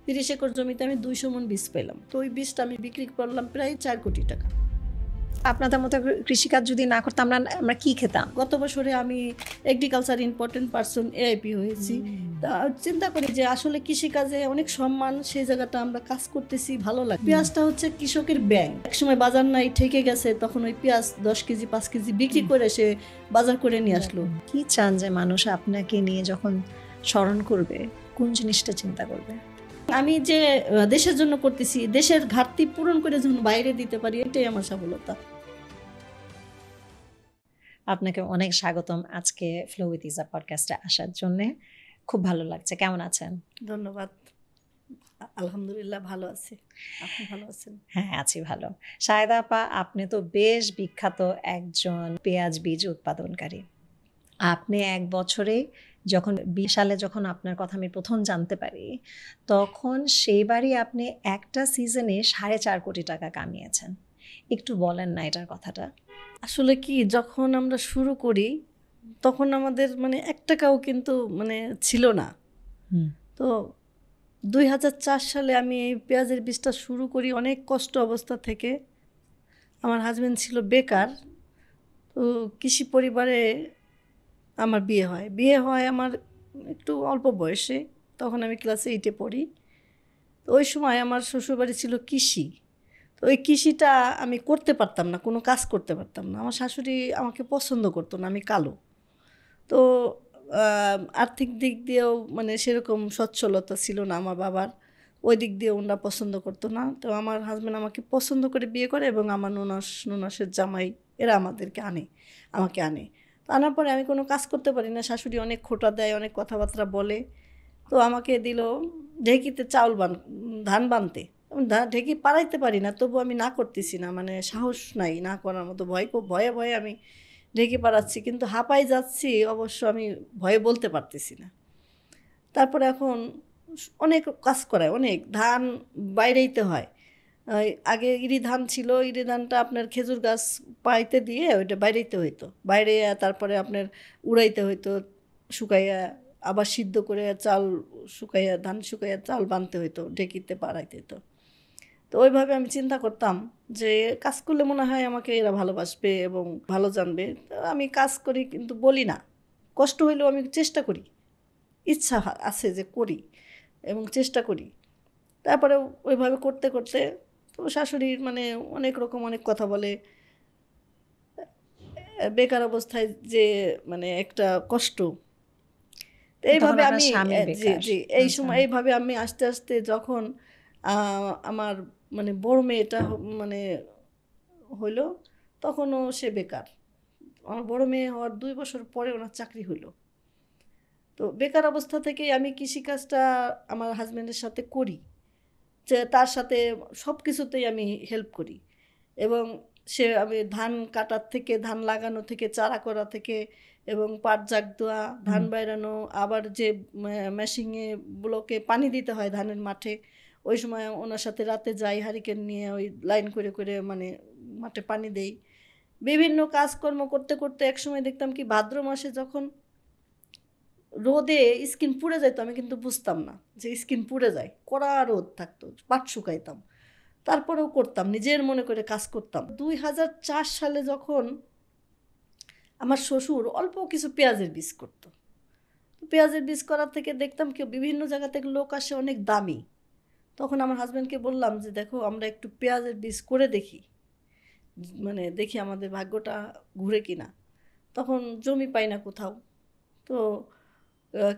30 acre জমিতে আমি 200 মণ বীজ পেলাম। তো ওই বীজটা আমি বিক্রি করলাম প্রায় 4 কোটি টাকা। আপনাদের মতো কৃষিকাজ যদি না করতাম আমরা কি খেতাম? গত বছরে আমি এগ্রিকালচার ইম্পর্টেন্ট পারসন এআইপি হয়েছি। তা চিন্তা করি যে আসলে কৃষিকাজে অনেক সম্মান, সেই জায়গাটা আমরা কাজ করতেছি, ভালো লাগে। পেঁয়াজটা হচ্ছে কৃষকের ব্যাংক। একসময় বাজার নাই, ঠেকে গেছে, তখন ওই পেঁয়াজ 10 কেজি 5 কেজি বিক্রি করে সে বাজার করে নিয়ে আসলো। কি চান যে মানুষ আপনাকে নিয়ে যখন স্মরণ করবে কোন জিনিসটা চিন্তা করবে? আমি যে দেশের জন্য করতেছি, দেশের ঘাটতি পূরণ করে যখন বাইরে দিতে পারি, এটাই আমার সফলতা। আপনাকে অনেক স্বাগতম আজকে ফ্লো উইথ ইজা পডকাস্টে আসার জন্য। খুব ভালো লাগছে। কেমন আছেন? ধন্যবাদ। আলহামদুলিল্লাহ ভালো আছি। আপনি ভালো আছেন? হ্যাঁ, আছি ভালো। শাহেদা আপা, আপনি তো বেশ বিখ্যাত একজন পেঁয়াজ বীজ উৎপাদনকারী। আপনি এক বছরে যখন 20 সালে যখন আপনার কথা আমি প্রথম জানতে পারি, তখন সেইবারই আপনি একটা সিজনে 4.5 কোটি টাকা কামিয়েছেন। একটু বলেন না এটার কথাটা। আসলে কি, যখন আমরা শুরু করি তখন আমাদের মানে 1 টাকাও কিন্তু মানে ছিল না। তো 2004 সালে আমি এই পেঁয়াজের বীজটা শুরু করি অনেক কষ্ট অবস্থা থেকে। আমার হাজব্যান্ড ছিল বেকার। তো কৃষি পরিবারে আমার বিয়ে হয় আমার একটু অল্প বয়সে, তখন আমি ক্লাস 8-এ পড়ি। তো ওই সময় আমার শ্বশুরবাড়ি ছিল কৃষি। তো ওই কৃষিটা আমি করতে পারতাম না, কোনো কাজ করতে পারতাম না। আমার শাশুড়ি আমাকে পছন্দ করতো না, আমি কালো। তো আর্থিক দিক দিয়েও মানে সেরকম সচ্ছলতা ছিল না আমার বাবার, ওই দিক দিয়ে ওনারা পছন্দ করতো না। তো আমার হাজব্যান্ড আমাকে পছন্দ করে বিয়ে করে এবং আমার ননাসের জামাই এরা আমাকে আনে। তো আনার পরে আমি কোনো কাজ করতে পারি না, শাশুড়ি অনেক খোঁটা দেয়, অনেক কথাবার্তা বলে। তো আমাকে দিল ঢেকিতে ধান বানতে। ঢেকি পাড়াইতে পারি না, তবু আমি না করতেছি না, মানে সাহস নাই না করার মতো। ভয়ে ভয়ে আমি ঢেকে পাড়াচ্ছি, কিন্তু হাঁপাই যাচ্ছি অবশ্য, আমি ভয়ে বলতে পারতেছি না। তারপরে এখন অনেক কাজ করায়, অনেক ধান বাইরেইতে হয়। আগে ইরি ধান ছিল, ইরি ধানটা আপনার খেজুর গাছ পাইতে দিয়ে ওইটা বাইরেইতে হইতো, বাইরে তারপরে আপনার উড়াইতে হইতো শুকাইয়া, আবার সিদ্ধ করে চাল শুকাইয়া, ধান শুকাইয়া চাল বানতে হইতো, ঢেকিতে পাড়াইতে হইতো। তো ওইভাবে আমি চিন্তা করতাম যে কাজ করলে মনে হয় আমাকে এরা ভালোবাসবে এবং ভালো জানবে। তো আমি কাজ করি, কিন্তু বলি না, কষ্ট হইলেও আমি চেষ্টা করি, ইচ্ছা আছে যে করি এবং চেষ্টা করি। তারপরে ওইভাবে করতে করতে তো শাশুড়ির মানে অনেক কথা বলে। বেকার অবস্থায় যে মানে একটা কষ্ট, এইভাবে আমি এই সময় এইভাবে আমি আস্তে আস্তে যখন আমার মানে বড় মেয়েটা মানে হইলো, তখনও সে বেকার। আমার বড় মেয়ে হওয়ার 2 বছর পরে ওনার চাকরি হইলো। তো বেকার অবস্থা থেকে আমি কৃষিকাজটা আমার হাজব্যান্ডের সাথে করি, যে তার সাথে সব কিছুতেই আমি হেল্প করি। এবং আমি ধান কাটার থেকে, ধান লাগানো থেকে, চারা করা থেকে, এবং পাট জাগ দেওয়া, ধান বাইরানো, আবার যে মেশিনে ব্লকে পানি দিতে হয় ধানের মাঠে, ওই সময় ওনার সাথে রাতে যাই হারিকেন নিয়ে, ওই লাইন করে করে মানে মাঠে পানি দেই। বিভিন্ন কাজকর্ম করতে করতে একসময় দেখতাম কি, ভাদ্র মাসে যখন রোদে স্কিন পুড়ে যেত, আমি কিন্তু বুঝতাম না যে স্কিন পুড়ে যায়, কড়া রোদ থাকতো, পাট শুকাইতাম, তারপরেও করতাম, নিজের মনে করে কাজ করতাম। 2004 সালে যখন আমার শ্বশুর অল্প কিছু পেঁয়াজের বীজ করতো, পেঁয়াজের বীজ করার থেকে দেখতাম কেউ বিভিন্ন জায়গা থেকে লোক আসে অনেক দামি। তখন আমার হাজব্যান্ডকে বললাম যে দেখো, আমরা একটু পেঁয়াজের বীজ করে দেখি, মানে দেখি আমাদের ভাগ্যটা ঘুরে কিনা। তখন জমি পাই না কোথাও, তো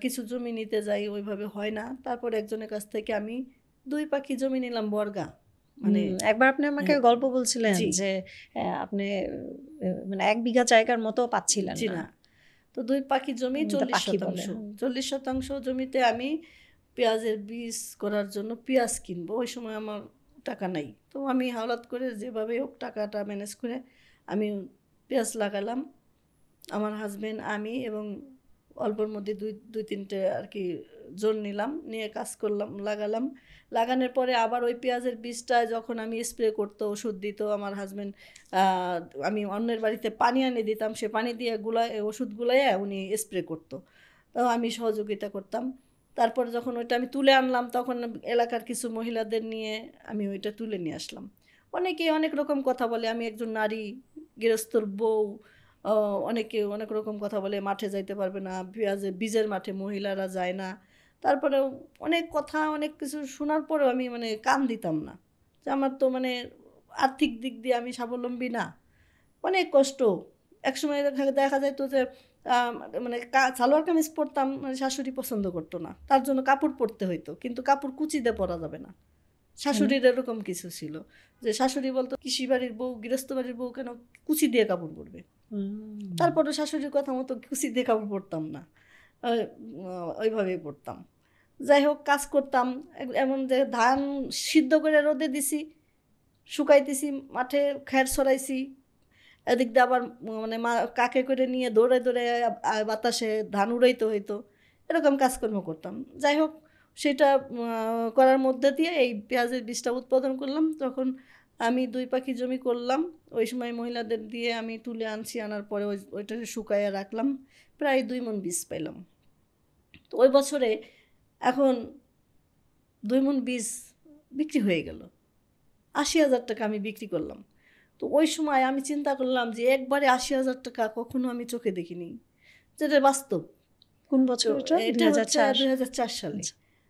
কিছু জমি নিতে যাই, ওইভাবে হয় না। তারপর একজনের কাছ থেকে আমি 2 পাখি জমি নিলাম বর্গা। মানে একবার আপনি আমাকে গল্প বলছিলেন যে আপনি মানে 1 বিঘা জায়গার মতো পাচ্ছিলেন না। তো 2 পাখি জমি 40 শতাংশ জমিতে আমি পেঁয়াজের বীজ করার জন্য পেঁয়াজ কিনবো। ওই সময় আমার টাকা নাই, তো আমি হাওলাত করে যেভাবে হোক টাকাটা ম্যানেজ করে আমি পেঁয়াজ লাগালাম। আমার হাজব্যান্ড, আমি এবং অল্পর মধ্যে 2-3টে আর কি জোন নিলাম, নিয়ে কাজ করলাম, লাগানোর পরে আবার ওই পেঁয়াজের বীজটা যখন আমি স্প্রে করতো, ওষুধ দিত আমার হাজব্যান্ড, আমি অন্যের বাড়িতে পানি আনি দিতাম, সে পানি দিয়ে ওষুধ গুলাইয়া উনি স্প্রে করতো, তো আমি সহযোগিতা করতাম। তারপরে যখন ওইটা আমি তুলে আনলাম তখন এলাকার কিছু মহিলাদের নিয়ে আমি ওইটা তুলে নিয়ে আসলাম। অনেকেই অনেক রকম কথা বলে, আমি একজন নারী গৃহস্থর বউ, অনেকে অনেক রকম কথা বলে, মাঠে যাইতে পারবে না, বীজের মাঠে মহিলারা যায় না। তারপরেও অনেক কথা অনেক কিছু শোনার পরেও আমি মানে কান দিতাম না, যে আমার তো মানে আর্থিক দিক দিয়ে আমি স্বাবলম্বী না, অনেক কষ্ট। একসময় দেখা যাইতো যে মানে সালোয়ার কামিজ পরতাম, মানে শাশুড়ি পছন্দ করতো না, তার জন্য কাপড় পরতে হইতো, কিন্তু কাপড় কুচিতে পরা যাবে না। শাশুড়ির এরকম কিছু ছিল যে শাশুড়ি বলতো কৃষি বাড়ির বউ, গৃহস্থ বাড়ির বউ কেন কুচি দিয়ে কাপড় পরবে। তারপরে শাশুড়ির কথা মতো কুচি দিয়ে কাপড় পরতাম না, ওইভাবেই পরতাম। যাই হোক, কাজ করতাম এমন যে ধান সিদ্ধ করে রোদে দিছি, শুকাইতেছি, মাঠে খ্যার ছড়াইছি, এদিক দিয়ে আবার মানে কাকে করে নিয়ে দৌড়ে দৌড়ে বাতাসে ধান উড়াইতে হইতো, এরকম কাজকর্ম করতাম। যাই হোক, সেটা করার মধ্যে দিয়ে এই পেঁয়াজের বীজটা উৎপাদন করলাম। তখন আমি 2 পাখি জমি করলাম, ওই সময় মহিলাদের দিয়ে আমি তুলে আনছি, আনার পরে ওইটা শুকাইয়া রাখলাম, প্রায় 2 মণ বীজ পাইলাম। তো ওই বছরে এখন 2 মণ বীজ বিক্রি হয়ে গেল, 80,000 টাকা আমি বিক্রি করলাম। তো ওই সময় আমি চিন্তা করলাম যে একবারে 80,000 টাকা কখনো আমি চোখে দেখিনি, যেটা বাস্তব। কোন বছর? এটা 2004 সালে।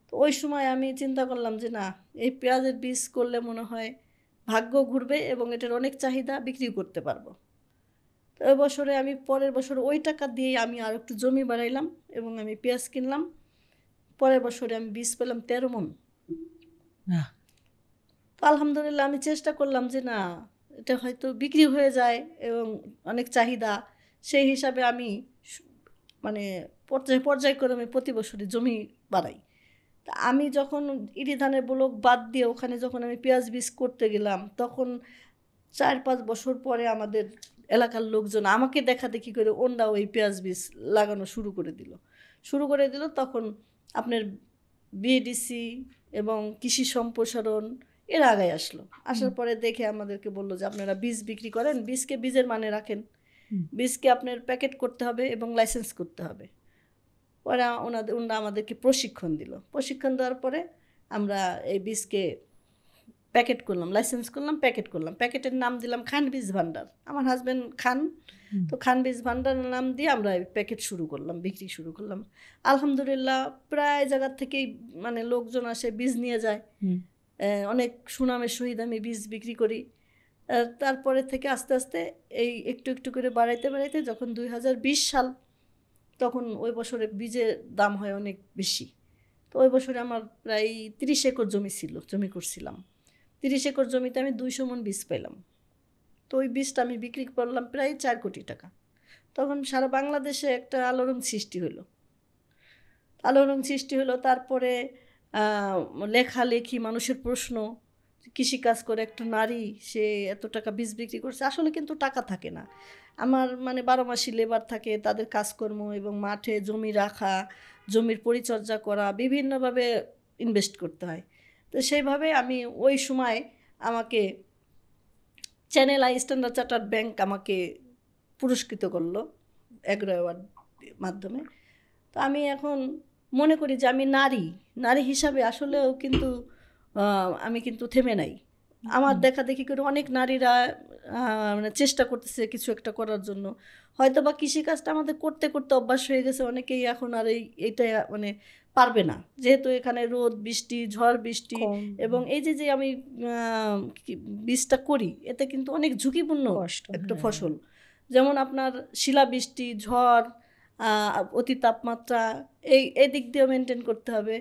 তো ওই সময় আমি চিন্তা করলাম যে না, এই পেঁয়াজের বীজ করলে মনে হয় ভাগ্য ঘুরবে এবং এটার অনেক চাহিদা, বিক্রি করতে পারবো। তো ওই বছরে আমি পরের বছর ওই টাকা দিয়ে আমি আর একটু জমি বাড়াইলাম এবং আমি পেঁয়াজ কিনলাম। পরের বছরে আমি বীজ পেলাম 13 মণ। তো আলহামদুলিল্লাহ আমি চেষ্টা করলাম যে না, এটা হয়তো বিক্রি হয়ে যায় এবং অনেক চাহিদা, সেই হিসাবে আমি মানে পর্যায়ক্রমে প্রতি বছরই জমি বাড়াই। তা আমি যখন ইরি ধানের ব্লক বাদ দিয়ে ওখানে যখন আমি পেঁয়াজ বীজ করতে গেলাম, তখন 4-5 বছর পরে আমাদের এলাকার লোকজন আমাকে দেখাদেখি করে ওনরা ওই পেঁয়াজ বীজ লাগানো শুরু করে দিল। তখন আপনার বিএডিসি এবং কৃষি সম্প্রসারণ এর আগায় আসার পরে দেখে আমাদেরকে বললো যে আপনারা বীজ বিক্রি করেন, বীজকে বীজের মানে রাখেন, বীজকে আপনার প্যাকেট করতে হবে এবং লাইসেন্স করতে হবে। ওরা ওনারা আমাদেরকে প্রশিক্ষণ দেওয়ার পরে আমরা এই বীজকে প্যাকেট করলাম, লাইসেন্স করলাম, প্যাকেট করলাম। প্যাকেটের নাম দিলাম খান বীজ ভান্ডার, আমার হাজব্যান্ড খান, তো খান বীজ ভান্ডার নাম দিয়ে আমরা প্যাকেট বিক্রি শুরু করলাম। আলহামদুলিল্লাহ প্রায় জায়গার থেকেই মানে লোকজন আসে, বীজ নিয়ে যায়, অনেক সুনামের সহিত আমি বীজ বিক্রি করি। তারপরে থেকে আস্তে আস্তে এই একটু একটু করে বাড়াইতে যখন 2020 সাল, তখন ওই বছরে বীজের দাম হয় অনেক বেশি। তো ওই বছরে আমার প্রায় 30 একর জমি করছিলাম। 30 একর জমিতে আমি 200 মণ বীজ পেলাম। তো ওই বীজটা আমি বিক্রি করলাম প্রায় 4 কোটি টাকা। তখন সারা বাংলাদেশে একটা আলোড়ন সৃষ্টি হলো। তারপরে লেখালেখি, মানুষের প্রশ্ন, কৃষিকাজ করে একটা নারী, সে এত টাকা বীজ বিক্রি করছে, আসলে কিন্তু টাকা থাকে না। আমার মানে 12 মাসই লেবার থাকে, তাদের কাজকর্ম এবং মাঠে জমি রাখা, জমির পরিচর্যা করা, বিভিন্নভাবে ইনভেস্ট করতে হয়। তো সেইভাবে আমি ওই সময় আমাকে channel I standard chartered bank আমাকে পুরস্কৃত করলো এগ্রো অ্যাওয়ার্ড মাধ্যমে। তো আমি এখন মনে করি যে আমি নারী হিসাবে আসলেও কিন্তু আমি কিন্তু থেমে নাই। আমার দেখি করে অনেক নারীরা মানে চেষ্টা করতেছে কিছু একটা করার জন্য। হয়তো বা কৃষিকাজটা আমাদের করতে করতে অভ্যাস হয়ে গেছে, অনেকেই এখন আর এইটা মানে পারবে না, যেহেতু এখানে রোদ বৃষ্টি, ঝড় বৃষ্টি, এবং এই যে আমি বীজটা করি, এতে কিন্তু অনেক ঝুঁকিপূর্ণ একটা ফসল। যেমন আপনার শিলাবৃষ্টি, ঝড়, অতি তাপমাত্রা, এই দিক দিয়েও মেনটেন করতে হবে।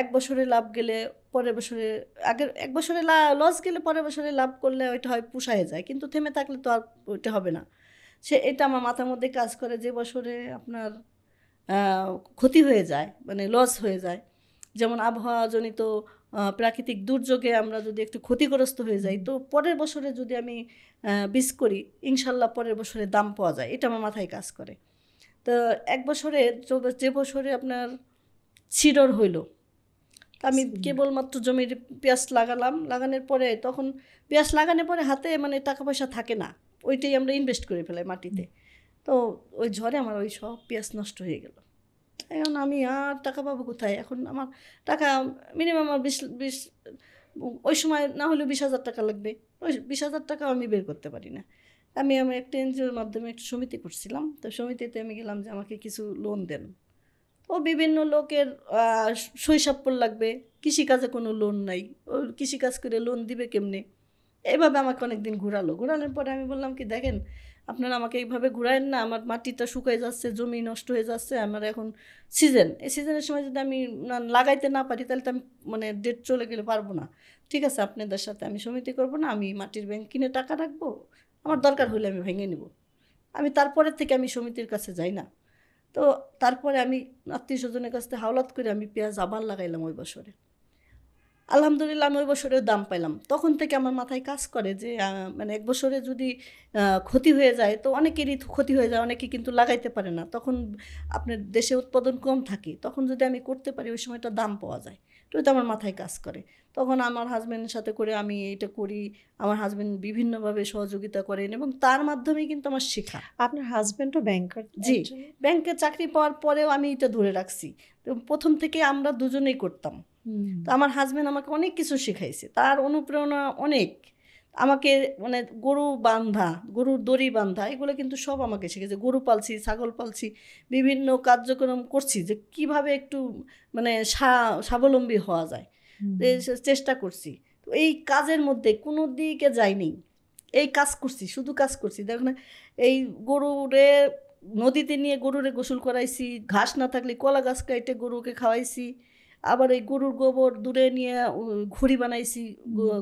এক বছরে লাভ গেলে পরের বছরে, আগের এক বছরে লস গেলে পরের বছরে লাভ করলে ওইটা হয় পুষায় যায়, কিন্তু থেমে থাকলে তো আর ওইটা হবে না। এটা আমার মাথার মধ্যে কাজ করে। যে বছরে আপনার ক্ষতি হয়ে যায়, মানে লস হয়ে যায়, যেমন আবহাওয়াজনিত প্রাকৃতিক দুর্যোগে আমরা যদি একটু ক্ষতিগ্রস্ত হয়ে যাই, তো পরের বছরে যদি আমি বীজ করি, ইনশাল্লাহ পরের বছরে দাম পাওয়া যায়, এটা আমার মাথায় কাজ করে। তো এক বছরে, যে বছরে আপনার ছিডর হইল, আমি কেবলমাত্র জমির পেঁয়াজ লাগানোর পরে, তখন পেঁয়াজ লাগানোর পরে হাতে মানে টাকা পয়সা থাকে না, ওইটাই আমরা ইনভেস্ট করে ফেলাই মাটিতে। তো ওই ঝড়ে আমার ওই সব পেঁয়াজ নষ্ট হয়ে গেল। এখন আমি আর টাকা পাবো কোথায়? এখন আমার টাকা মিনিমাম আমার 20 ওই সময় না হলেও 20,000 টাকা লাগবে। ওই 20,000 টাকাও আমি বের করতে পারি না। আমি একটা এনজিওর মাধ্যমে একটা সমিতি করছিলাম। তো সমিতিতে আমি গেলাম যে আমাকে কিছু লোন দেন। ও বিভিন্ন লোকের শৈশাপ্পর লাগবে, কৃষিকাজে কোনো লোন নাই, ও কৃষিকাজ করে লোন দিবে কেমনে? এইভাবে আমাকে অনেকদিন ঘোরানোর পরে আমি বললাম কি, দেখেন আপনারা আমাকে এইভাবে ঘুরায়েন না, আমার মাটিটা শুকিয়ে যাচ্ছে, জমি নষ্ট হয়ে যাচ্ছে, আমার এখন সিজন, এই সিজনের সময় যদি আমি লাগাইতে না পারি তাহলে তো আমি মানে ডেট চলে গেলে পারবো না। ঠিক আছে, আপনাদের সাথে আমি সমিতি করবো না, আমি মাটির ব্যাংক কিনে টাকা রাখবো, আমার দরকার হলে আমি ভেঙে নিব। আমি তারপরের থেকে আমি সমিতির কাছে যাই না। তো তারপরে আমি আত্মীয় স্বজনের কাছ থেকে হাওলাত করে আমি পেঁয়াজ আবার লাগাইলাম ওই বছরে। আলহামদুলিল্লাহ আমি ওই বছরেও দাম পাইলাম। তখন থেকে আমার মাথায় কাজ করে যে মানে এক বছরে যদি ক্ষতি হয়ে যায় তো অনেকেরই ক্ষতি হয়ে যায়, অনেকে কিন্তু লাগাইতে পারে না, তখন আপনার দেশে উৎপাদন কম থাকে, তখন যদি আমি করতে পারি ওই সময়টা দাম পাওয়া যায়। তো এটা আমার মাথায় কাজ করে। তখন আমার হাজব্যান্ডের সাথে করে আমি এটা করি। আমার হাজব্যান্ড বিভিন্নভাবে সহযোগিতা করেন এবং তার মাধ্যমেই কিন্তু আমার শেখা। আপনার হাজবেন্ডও ব্যাংকার? জি, ব্যাংকে চাকরি পাওয়ার পরেও আমি এটা ধরে রাখছি। তো প্রথম থেকে আমরা দুজনেই করতাম। তো আমার হাজব্যান্ড আমাকে অনেক কিছু শেখাইছে, তার অনুপ্রেরণা অনেক। আমাকে মানে গরুর দড়ি বান্ধা এগুলো কিন্তু সব আমাকে শিখেছে। গরু পালছি, ছাগল পালছি, বিভিন্ন কার্যক্রম করছি যে কিভাবে একটু মানে স্বাবলম্বী হওয়া যায়, চেষ্টা করছি। তো এই কাজের মধ্যে কোনো দিকে যাইনি, এই কাজ করছি, শুধু কাজ করছি। দেখো না, এই গরুরে নদীতে নিয়ে গরুরে গোসল করাইছি, ঘাস না থাকলে কলা গাছ কাইটে গরুকে খাওয়াইছি, আবার এই গরুর গোবর দূরে নিয়ে ঘড়ি বানাইছি,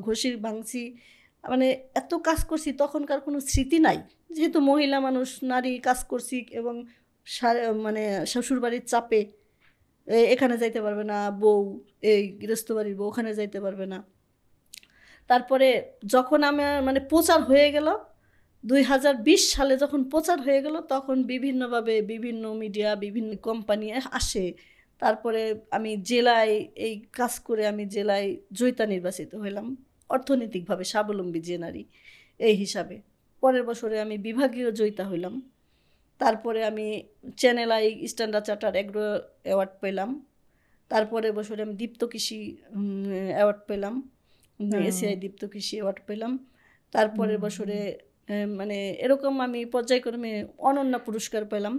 ঘষি ভাঙছি, মানে এত কাজ করছি। তখনকার কোনো স্মৃতি নাই, যেহেতু মহিলা মানুষ, নারী কাজ করছি এবং মানে শ্বশুরবাড়ির চাপে এখানে যাইতে পারবে না বউ, এই গৃহস্থ বাড়ির বউ ওখানে যাইতে পারবে না। তারপরে যখন আমার মানে প্রচার হয়ে গেল 2020 সালে, যখন প্রচার হয়ে গেল তখন বিভিন্নভাবে বিভিন্ন মিডিয়া, বিভিন্ন কোম্পানি আসে। তারপরে আমি জেলায় এই কাজ করে আমি জেলায় জয়িতা নির্বাচিত হইলাম, অর্থনৈতিকভাবে স্বাবলম্বী যে নারী এই হিসাবে। পরের বছরে আমি বিভাগীয় জয়িতা হইলাম। তারপরে আমি channel I standard charter agro award পেলাম। তারপরে বছরে আমি দীপ্ত কৃষি অ্যাওয়ার্ড পেলাম, এসিআই দীপ্ত কৃষি অ্যাওয়ার্ড পেলাম। তারপরের বছরে মানে এরকম আমি পর্যায়ক্রমে অনন্য পুরস্কার পেলাম।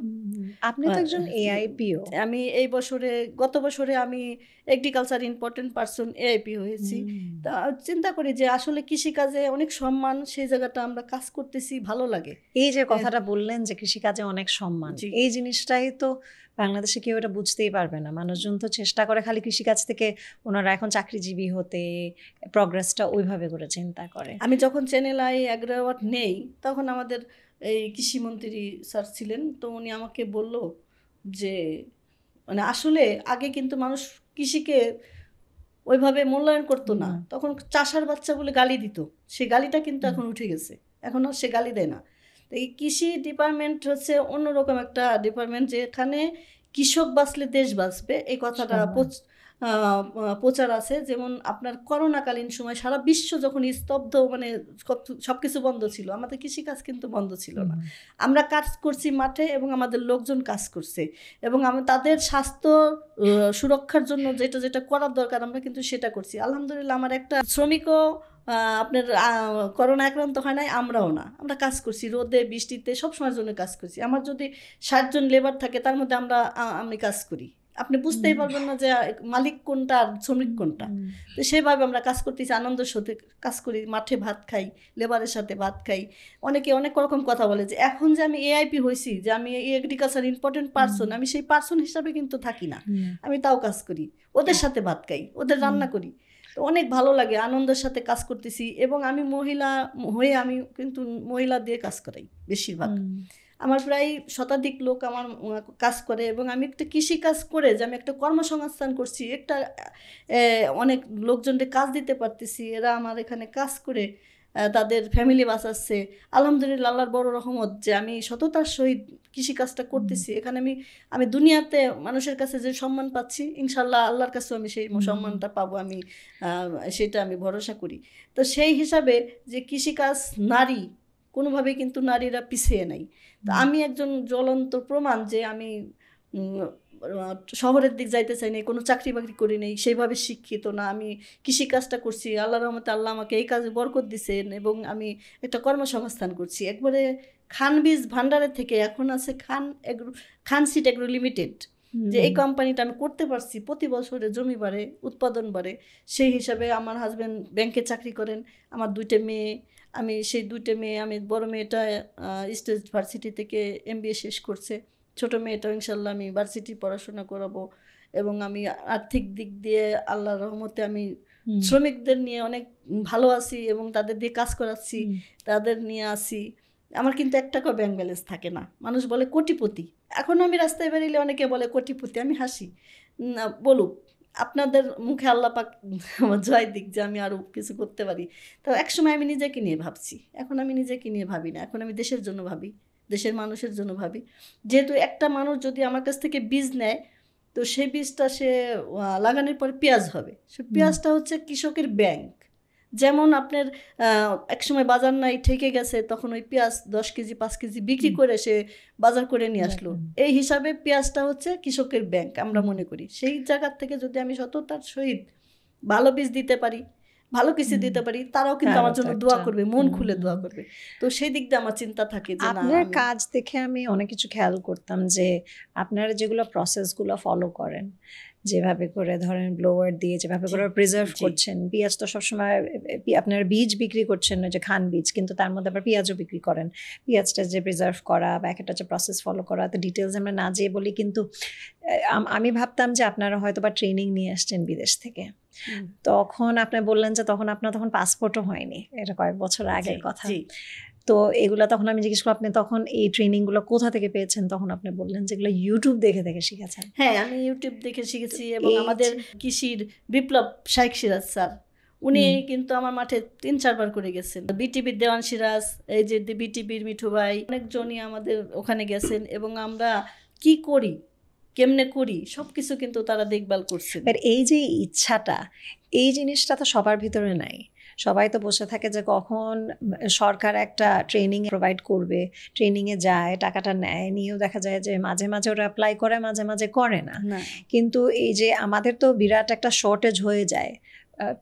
আপনি তো একজন এআইপিও। আমি এই বছরে, গত বছরে আমি এগ্রিকালচার ইম্পর্টেন্ট পারসন এআইপি হয়েছি। তা চিন্তা করি যে আসলে কৃষিকাজে অনেক সম্মান, সেই জায়গাটা আমরা কাজ করতেছি, ভালো লাগে। এই যে কথাটা বললেন যে কৃষিকাজে অনেক সম্মান, এই জিনিসটাই তো বাংলাদেশে কেউ এটা বুঝতেই পারবে না। মানুষজন তো চেষ্টা করে খালি কৃষিকাজ থেকে ওনারা এখন চাকরিজীবী হতে, প্রগ্রেসটা ওইভাবে করে চিন্তা করে। আমি যখন চ্যানেল আই এগ্রো অ্যাওয়ার্ড নেই তখন আমাদের এই কৃষিমন্ত্রী স্যার ছিলেন, তো উনি আমাকে বলল যে মানে আসলে আগে কিন্তু মানুষ কৃষিকে ওইভাবে মূল্যায়ন করতো না, তখন চাষার বাচ্চা বলে গালি দিত, সে গালিটা কিন্তু এখন উঠে গেছে, এখন আর সে গালি দেয় না। তো এই কৃষি ডিপার্টমেন্ট হচ্ছে অন্যরকম একটা ডিপার্টমেন্ট, যেখানে কৃষক বাঁচলে দেশ বাঁচবে, এই কথাটা প্রচার আছে। যেমন আপনার করোনাকালীন সময় সারা বিশ্ব যখন স্তব্ধ, মানে সব কিছু বন্ধ ছিল, আমাদের কৃষিকাজ কিন্তু বন্ধ ছিল না। আমরা কাজ করছি মাঠে এবং আমাদের লোকজন কাজ করছে, এবং তাদের স্বাস্থ্য সুরক্ষার জন্য যেটা যেটা করার দরকার আমরা কিন্তু সেটা করছি। আলহামদুলিল্লাহ আমার একটা শ্রমিকও আপনার করোনা আক্রান্ত হয় নাই, আমরাও না, আমরা কাজ করছি রোদে বৃষ্টিতে সব সময়ের জন্য কাজ করছি। আমার যদি 60 জন লেবার থাকে তার মধ্যে আমি কাজ করি, আপনি বুঝতেই পারবেন না যে মালিক কোনটা আর শ্রমিক কোনটা। তো সেভাবে আমরা কাজ করতেছি, আনন্দের সাথে কাজ করি, মাঠে ভাত খাই, লেবারের সাথে ভাত খাই। অনেকে অনেক রকম কথা বলে যে এখন যে আমি এআইপি হয়েছি, যে আমি এগ্রিকালচার ইম্পর্টেন্ট পারসন, আমি সেই পারসন হিসাবে কিন্তু থাকি না, আমি তাও কাজ করি, ওদের সাথে ভাত খাই, ওদের রান্না করি। তো অনেক ভালো লাগে, আনন্দের সাথে কাজ করতেছি। এবং আমি মহিলা হয়ে আমি কিন্তু মহিলা দিয়ে কাজ করাই বেশিরভাগ। আমার প্রায় শতাধিক লোক আমার কাজ করে, এবং আমি একটা কৃষি কাজ করে যে আমি একটা কর্মসংস্থান করছি, একটা অনেক লোকজনকে কাজ দিতে পারতেছি, এরা আমার এখানে কাজ করে তাদের ফ্যামিলি বাঁচাচ্ছে। আলহামদুলিল্লাহ, আল্লাহর বড় রহমত যে আমি সততার সহিত কৃষিকাজটা করতেছি। এখানে আমি দুনিয়াতে মানুষের কাছে যে সম্মান পাচ্ছি, ইনশাল্লাহ আল্লাহর কাছেও আমি সেই সম্মানটা পাবো, আমি সেটা আমি ভরসা করি। তো সেই হিসাবে যে কৃষিকাজ নারী কোনোভাবেই কিন্তু নারীরা পিছিয়ে নাই। তো আমি একজন জ্বলন্ত প্রমাণ যে আমি শহরের দিক যাইতে চাই না, কোনো চাকরি বাকরি করি নেই, সেইভাবে শিক্ষিত না। আমি কৃষিকাজটা করছি, আল্লাহর রহমতে আল্লাহ আমাকে এই কাজে বরকত দিছেন এবং আমি একটা কর্মসংস্থান করছি। একবারে খান বীজ ভান্ডারের থেকে এখন আছে খান সিড এগ্রো লিমিটেড, যে এই কোম্পানিটা আমি করতে পারছি। প্রতি বছরে জমি বাড়ে, উৎপাদন বাড়ে। সেই হিসাবে আমার হাজব্যান্ড ব্যাংকে চাকরি করেন, আমার 2টে মেয়ে, আমি সেই 2টে মেয়ে, আমি বড় মেয়েটা স্টেট ভার্সিটি থেকে MBA শেষ করছে, ছোট মেয়েটাও ইনশাল্লাহ আমি ভার্সিটি পড়াশোনা করাবো। এবং আমি আর্থিক দিক দিয়ে আল্লাহর রহমতে আমি শ্রমিকদের নিয়ে অনেক ভালো আছি এবং তাদের দিয়ে কাজ করাচ্ছি, তাদের নিয়ে আসি। আমার কিন্তু 1 টাকা ব্যাংক ব্যালেন্স থাকে না। মানুষ বলে কোটিপতি, এখন আমি রাস্তায় বেরিয়ে অনেকে বলে কোটিপতি, আমি হাসি। বলুক, আপনাদের মুখে আল্লাহ পাক আমার জয় দিক যে আমি আরও কিছু করতে পারি। তো একসময় আমি নিজেকে নিয়ে ভাবছি, এখন আমি নিজেকে নিয়ে ভাবি না, এখন আমি দেশের জন্য ভাবি, দেশের মানুষের জন্য ভাবি। যেহেতু একটা মানুষ যদি আমার কাছ থেকে বীজ নেয়, তো সেই বীজটা সে লাগানোর পরে পেঁয়াজ হবে। সে পেঁয়াজটা হচ্ছে কৃষকের ব্যাংক। যেমন আপনার একসময় বাজার নাই, ঠেকে গেছে, তখন ওই পেঁয়াজ 10 কেজি 5 কেজি বিক্রি করে সে বাজার করে নিয়ে আসলো। এই হিসাবে পেঁয়াজটা হচ্ছে কৃষকের ব্যাংক আমরা মনে করি। সেই জায়গার থেকে যদি আমি সততার সহিত ভালো বীজ দিতে পারি, ভালো কিছু দিতে পারি, তারাও কিন্তু আমার জন্য দোয়া করবে, মন খুলে দোয়া করবে। তো সেই দিক দিয়ে আমার চিন্তা থাকে যে আপনার কাজ দেখে আমি অনেক কিছু খেয়াল করতাম যে আপনারা যেগুলো প্রসেসগুলো ফলো করেন, যেভাবে করে ধরেন ব্লোয়ার দিয়ে যেভাবে করে প্রিজার্ভ করছেন, পেঁয়াজ তো সবসময় আপনার বীজ বিক্রি করছেন না, যে খান বীজ, কিন্তু তার মধ্যে আবার পেঁয়াজও বিক্রি করেন। পেঁয়াজটা যে প্রিজার্ভ করা বা একটা যে প্রসেস ফলো করা, তো ডিটেলস আমরা না যেয়ে বলি, কিন্তু আমি ভাবতাম যে আপনারা হয়তো বা ট্রেনিং নিয়ে আসছেন বিদেশ থেকে। তখন আপনি বললেন যে আপনার তখন পাসপোর্টও হয়নি, এটা কয়েক বছর আগের কথা। তো এগুলো তখন আমি জিজ্ঞেস করলাম আপনি তখন এই ট্রেনিংগুলো কোথা থেকে পেয়েছেন, তখন আপনি বললেন যেগুলো ইউটিউব দেখে দেখে শিখেছেন। হ্যাঁ, আমি ইউটিউব দেখে শিখেছি। এবং আমাদের কৃষির বিপ্লব শাইখ সিরাজ স্যার, উনি কিন্তু আমার মাঠে 3-4 বার করে গেছেন। বিটিভির দেওয়ান সিরাজ, এই যে বিটিভির মিঠু ভাই, অনেকজনই আমাদের ওখানে গেছেন এবং আমরা কি করি, কেমনে করি, সব কিছু কিন্তু তারা দেখভাল করছেন। এই যে ইচ্ছাটা, এই জিনিসটা তো সবার ভিতরে নাই। সবাই তো বসে থাকে যে কখন সরকার একটা ট্রেনিং প্রোভাইড করবে, ট্রেনিংয়ে যায়, টাকাটা নেয়, নিয়েও দেখা যায় যে মাঝে মাঝে ওরা অ্যাপ্লাই করে, মাঝে মাঝে করে না। কিন্তু এই যে আমাদের তো বিরাট একটা শর্টেজ হয়ে যায়।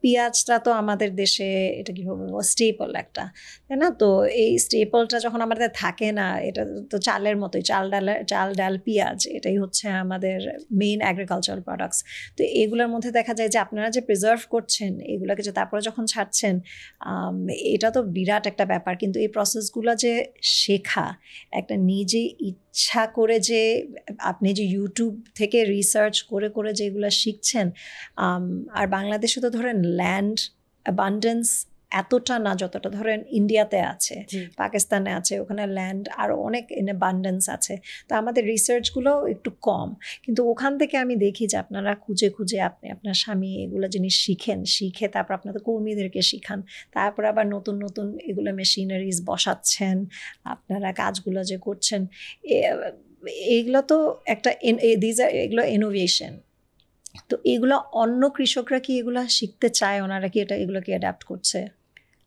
পেঁয়াজটা তো আমাদের দেশে এটা কি বলবো স্টেপল একটা, তাই না? তো এই স্টেপলটা যখন আমাদের থাকে না, এটা তো চালের মতোই, চাল ডাল পেঁয়াজ, এটাই হচ্ছে আমাদের মেইন অ্যাগ্রিকালচারাল প্রোডাক্টস। তো এগুলোর মধ্যে দেখা যায় যে আপনারা যে প্রিজার্ভ করছেন এগুলোকে, যে তারপরে যখন ছাড়ছেন, এটা তো বিরাট একটা ব্যাপার। কিন্তু এই প্রসেসগুলো যে শেখা, একটা নিজে ইচ্ছা করে যে আপনি যে ইউটিউব থেকে রিসার্চ করে করে যেগুলো শিখছেন, আর বাংলাদেশে তো ধরেন ল্যান্ড অ্যাবান্ডেন্স এতটা না যতটা ধরেন ইন্ডিয়াতে আছে, পাকিস্তানে আছে, ওখানে ল্যান্ড আরও অনেক ইন অ্যাবান্ডেন্স আছে। তো আমাদের রিসার্চগুলো একটু কম, কিন্তু ওখান থেকে আমি দেখি যে আপনারা খুঁজে খুঁজে আপনি আপনার স্বামী এগুলো জিনিস শিখে তারপর আপনাদের কর্মীদেরকে শিখান, তারপর আবার নতুন নতুন এগুলো মেশিনারিজ বসাচ্ছেন, আপনারা কাজগুলো যে করছেন, এগুলো তো একটা এগুলো ইনোভেশন। তো এগুলো অন্য কৃষকরা কি এগুলা শিখতে চায়, ওনারা কি এগুলোকে অ্যাডাপ্ট করছে?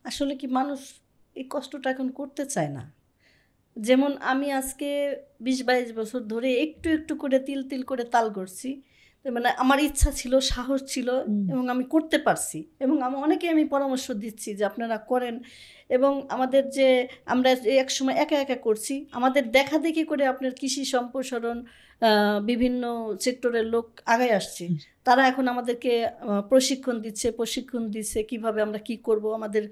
আসলে কি মানুষ এই কষ্টটা এখন করতে চায় না। যেমন আমি আজকে 20-22 বছর ধরে একটু একটু করে তিল করে তাল করছি, মানে আমার ইচ্ছা ছিল, সাহস ছিল এবং আমি করতে পারছি। এবং আমি পরামর্শ দিচ্ছি যে আপনারা করেন। এবং আমাদের যে আমরা এক সময় একা একা করছি, আমাদের দেখা দেখি করে আপনার কৃষি সম্প্রসারণ বিভিন্ন সেক্টরের লোক আগায় আসছে। তারা এখন আমাদেরকে প্রশিক্ষণ দিচ্ছে কিভাবে আমরা কি করব, আমাদের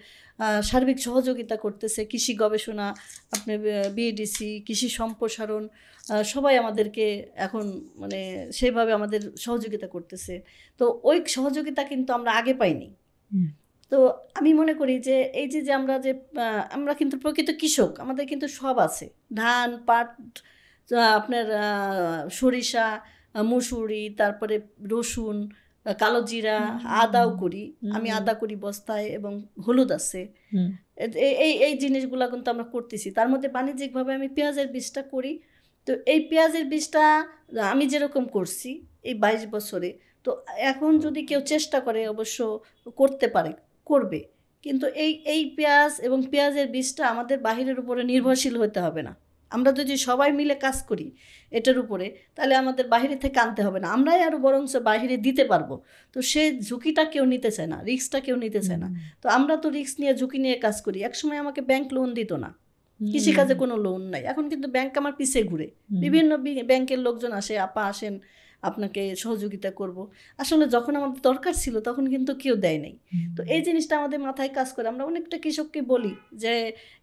সার্বিক সহযোগিতা করতেছে। কৃষি গবেষণা, আপনার বিএডিসি, কৃষি সম্প্রসারণ, সবাই আমাদেরকে এখন মানে সেইভাবে আমাদের সহযোগিতা করতেছে। তো ওই সহযোগিতা কিন্তু আমরা আগে পাইনি। তো আমি মনে করি যে এই যে আমরা কিন্তু প্রকৃত কৃষক, আমাদের কিন্তু সব আছে, ধান, পাট, আপনার সরিষা, মুসুরি, তারপরে রসুন, কালো জিরা, আদাও করি, আমি আদা করি বস্তায়, এবং হলুদ আছে। এই জিনিসগুলো কিন্তু আমরা করতেছি। তার মধ্যে বাণিজ্যিকভাবে আমি পেঁয়াজের বীজটা করি। তো এই পেঁয়াজের বীজটা আমি যেরকম করছি এই 22 বছরে, তো এখন যদি কেউ চেষ্টা করে অবশ্য করবে, কিন্তু এই পেঁয়াজ এবং পেঁয়াজের বীজটা আমাদের বাহিরের উপরে নির্ভরশীল হতে হবে না। আমরা যদি সবাই মিলে কাজ করি এটার উপরে, তাহলে আমাদের বাইরে থেকে আনতে হবে না, আমরাই আরও বরঞ্চ বাইরে দিতে পারবো। তো সে ঝুঁকিটা কেউ নিতে চায় না, রিস্কটা কেউ নিতে চায় না। তো আমরা তো রিস্ক নিয়ে ঝুঁকি নিয়ে কাজ করি। একসময় আমাকে ব্যাংক লোন দিত না, কৃষিকাজে কোনো লোন নাই। এখন কিন্তু ব্যাংক আমার পিছে ঘুরে, বিভিন্ন ব্যাংকের লোকজন আসে, আপা আসেন আপনাকে সহযোগিতা করব। আসলে যখন আমাদের দরকার ছিল তখন কিন্তু কেউ দেয় নাই। তো এই জিনিসটা আমাদের মাথায় কাজ করে। আমরা অনেকটা কৃষককে বলি যে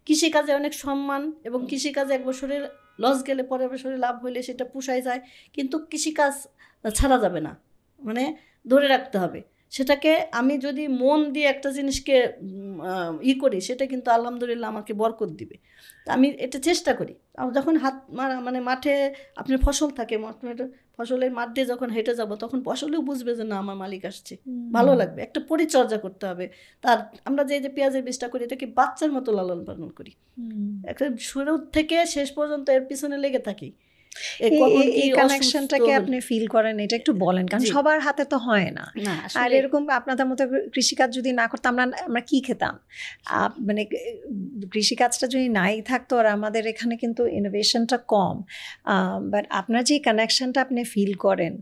কৃষিকাজে অনেক সম্মান, এবং কৃষিকাজে এক বছরের লস গেলে পরের বছরে লাভ হইলে সেটা পুষায় যায়, কিন্তু কৃষিকাজ ছাড়া যাবে না, মানে ধরে রাখতে হবে সেটাকে। আমি যদি মন দিয়ে একটা জিনিসকে করি, সেটা কিন্তু আলহামদুলিল্লাহ আমাকে বরকত দিবে। আমি এটা চেষ্টা করি। যখন হাত মানে মাঠে আপনার ফসল থাকে, ফসলের মাঠ দিয়ে যখন হেঁটে যাব, তখন ফসলেও বুঝবে যে না আমার মালিক আসছে, ভালো লাগবে। একটা পরিচর্যা করতে হবে তার। আমরা যে পেঁয়াজের বীজটা করি, এটাকে বাচ্চার মতো লালন পালন করি, একটা শুরু থেকে শেষ পর্যন্ত এর পিছনে লেগে থাকি। এই কানেকশনটাকে আপনি ফিল করেন, এটা একটু বলেন, কারণ সবার হাতে তো হয় না। আর এরকম আপনাদের মতো কৃষিকাজ যদি না করতাম, আমরা কি খেতাম? মানে কৃষিকাজটা যদি নাই থাকতো, আর আমাদের এখানে কিন্তু ইনোভেশনটা কম। বাট আপনার যে কানেকশনটা আপনি ফিল করেন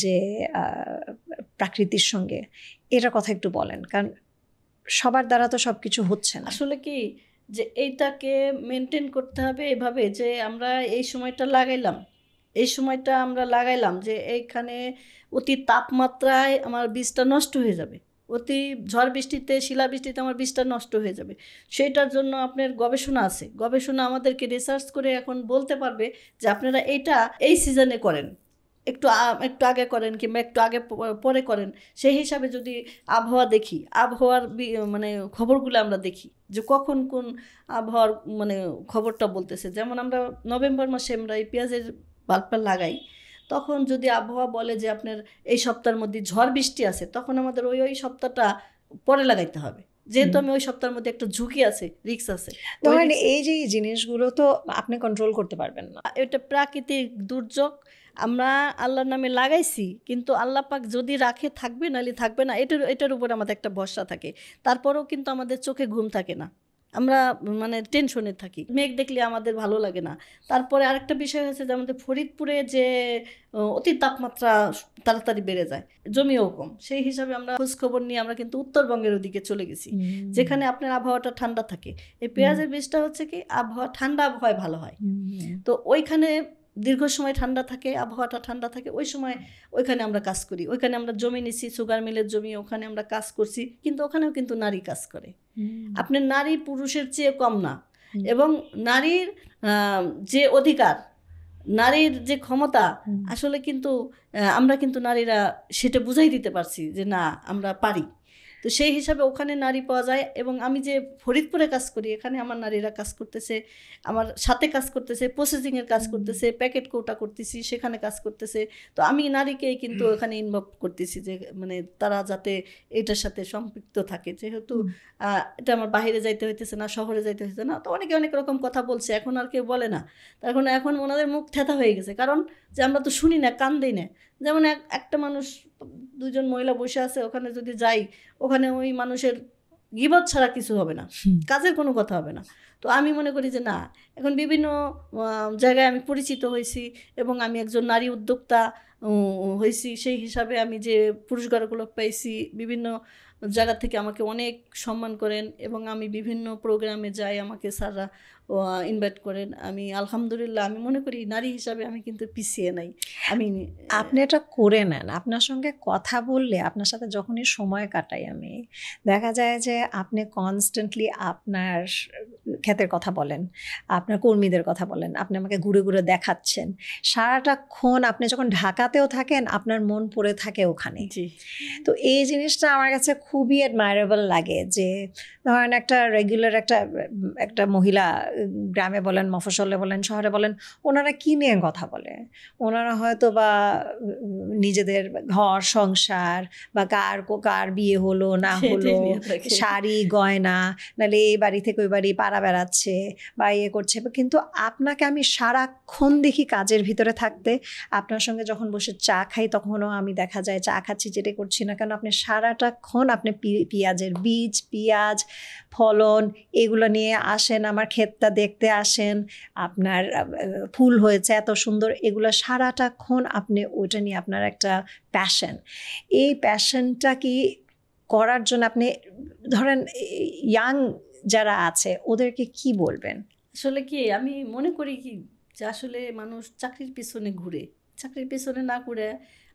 যে প্রকৃতির সঙ্গে, এটার কথা একটু বলেন, কারণ সবার দ্বারা তো সব কিছু হচ্ছে না। আসলে কি যে এইটাকে মেনটেন করতে হবে এভাবে যে আমরা এই সময়টা লাগাইলাম যে এইখানে অতি তাপমাত্রায় আমার বীজটা নষ্ট হয়ে যাবে, অতি ঝড় বৃষ্টিতে, শিলাবৃষ্টিতে আমার বীজটা নষ্ট হয়ে যাবে। সেটার জন্য আপনার গবেষণা আছে, গবেষণা আমাদেরকে রিসার্চ করে এখন বলতে পারবে যে আপনারা এইটা এই সিজনে করেন, একটু আগে করেন কিংবা একটু আগে পরে করেন। সেই হিসাবে যদি আবহাওয়া দেখি, আবহাওয়ার মানে খবরগুলো আমরা দেখি যে কখন কোন আবহাওয়ার মানে খবরটা বলতেছে। যেমন আমরা নভেম্বর মাসে আমরা এই পেঁয়াজের বাল্বটা লাগাই, তখন যদি আবহাওয়া বলে যে আপনার এই সপ্তাহের মধ্যে ঝড় বৃষ্টি আছে, তখন আমাদের ওই সপ্তাহটা পরে লাগাইতে হবে, যেহেতু আমি ওই সপ্তাহের মধ্যে একটা ঝুঁকি আছে, রিস্ক আছে। এই যে জিনিসগুলো তো আপনি কন্ট্রোল করতে পারবেন না, এটা প্রাকৃতিক দুর্যোগ। আমরা আল্লাহর নামে লাগাইছি, কিন্তু আল্লাহ পাক যদি রাখে থাকবে, নাহলে থাকবে না। এটার উপর আমাদের একটা ভরসা থাকে। তারপরেও কিন্তু আমাদের চোখে ঘুম থাকে না, আমরা মানে টেনশনে থাকি, মেঘ দেখলে আমাদের ভালো লাগে না। তারপরে আরেকটা বিষয় হচ্ছে যে আমাদের ফরিদপুরে যে অতি তাপমাত্রা তাড়াতাড়ি বেড়ে যায়, জমিও কম, সেই হিসাবে আমরা খোঁজখবর নিয়ে আমরা কিন্তু উত্তরবঙ্গের ওদিকে চলে গেছি, যেখানে আপনার আবহাওয়াটা ঠান্ডা থাকে। এই পেঁয়াজের বীজটা হচ্ছে কি ঠান্ডা আবহাওয়ায় ভালো হয়। তো ওইখানে দীর্ঘ সময় ঠান্ডা থাকে, আবহাওয়াটা ঠান্ডা থাকে, ওই সময় ওইখানে আমরা কাজ করি। ওইখানে আমরা জমি নিছি, সুগার মিলের জমি, ওখানে আমরা কাজ করছি, কিন্তু ওখানেও কিন্তু নারী কাজ করে। আপনার নারী পুরুষের চেয়ে কম না, এবং নারীর যে অধিকার, নারীর যে ক্ষমতা, আসলে কিন্তু আমরা কিন্তু নারীরা সেটা বুঝাই দিতে পারছি যে না আমরা পারি। তো সেই হিসাবে ওখানে নারী পাওয়া যায়। এবং আমি যে ফরিদপুরে কাজ করি, এখানে আমার নারীরা কাজ করতেছে, আমার সাথে কাজ করতেছে, প্রসেসিংয়ের কাজ করতেছে, প্যাকেট কৌটা করতেছি, সেখানে কাজ করতেছে। তো আমি নারীকেই কিন্তু ওখানে ইনভলভ করতেছি, যে মানে তারা যাতে এটার সাথে সম্পৃক্ত থাকে, যেহেতু এটা আমার বাইরে যাইতে হইতেছে না, শহরে যাইতে হইতেছে না। তো অনেকে অনেক রকম কথা বলছে, এখন আর কেউ বলে না। এখন ওনাদের মুখ থেতা হয়ে গেছে, কারণ যে আমরা তো শুনি না, কান দিই না। যেমন একটা মানুষ, দুজন মহিলা বসে আছে, ওখানে যদি যাই, ওখানে ওই মানুষের গীবত ছাড়া কিছু হবে না, কাজের কোনো কথা হবে না। তো আমি মনে করি যে না, এখন বিভিন্ন জায়গায় আমি পরিচিত হয়েছি, এবং আমি একজন নারী উদ্যোক্তা হয়েছি। সেই হিসাবে আমি যে পুরস্কারগুলো পাইছি, বিভিন্ন জায়গা থেকে আমাকে অনেক সম্মান করেন, এবং আমি বিভিন্ন প্রোগ্রামে যাই, আমাকে স্যাররা ইনভাইট করেন। আমি আলহামদুলিল্লাহ, আমি মনে করি নারী হিসাবে আমি কিন্তু পিছিয়ে নাই। আপনি এটা করে নেন। আপনার সঙ্গে কথা বললে, আপনার সাথে যখনই সময় কাটাই আমি, দেখা যায় যে আপনি কনস্ট্যান্টলি আপনার ক্ষেতের কথা বলেন, আপনার কর্মীদের কথা বলেন, আপনি আমাকে ঘুরে ঘুরে দেখাচ্ছেন। সারাটাক্ষণ আপনি যখন ঢাকাতেও থাকেন, আপনার মন পড়ে থাকে ওখানে। তো এই জিনিসটা আমার কাছে খুবই অ্যাডমায়ারেবল লাগে, যে ধরেন একটা রেগুলার একটা মহিলা গ্রামে বলেন, মফস্বলে বলেন, শহরে বলেন, ওনারা কি নিয়ে কথা বলে? ওনারা হয়তো বা নিজেদের ঘর সংসার, বা কার বিয়ে হলো না হলো, শাড়ি গয়না, নাহলে এই বাড়ি থেকে ওই বাড়ি পাড়া বেড়াচ্ছে বা করছে, কিন্তু আপনাকে আমি সারাক্ষণ দেখি কাজের ভিতরে থাকতে। আপনার সঙ্গে যখন বসে চা খাই তখনও আমি দেখা যায় চা খাচ্ছি, যেটা করছি না কেন আপনি সারাটাক্ষণ আপনি পেঁয়াজের বীজ, পেঁয়াজ, ফলন এগুলো নিয়ে আসেন, আমার ক্ষেতটা দেখতে আসেন, আপনার ফুল হয়েছে এত সুন্দর, এগুলো সারাটাক্ষণ আপনি ওইটা নিয়ে আপনার একটা প্যাশন। এই প্যাশনটা কি করার জন্য আপনি ধরেন ইয়াং যারা আছে ওদেরকে কি বলবেন? আসলে কি আমি মনে করি কি যে আসলে মানুষ চাকরির পিছনে ঘুরে, চাকরির পিছনে না ঘুরে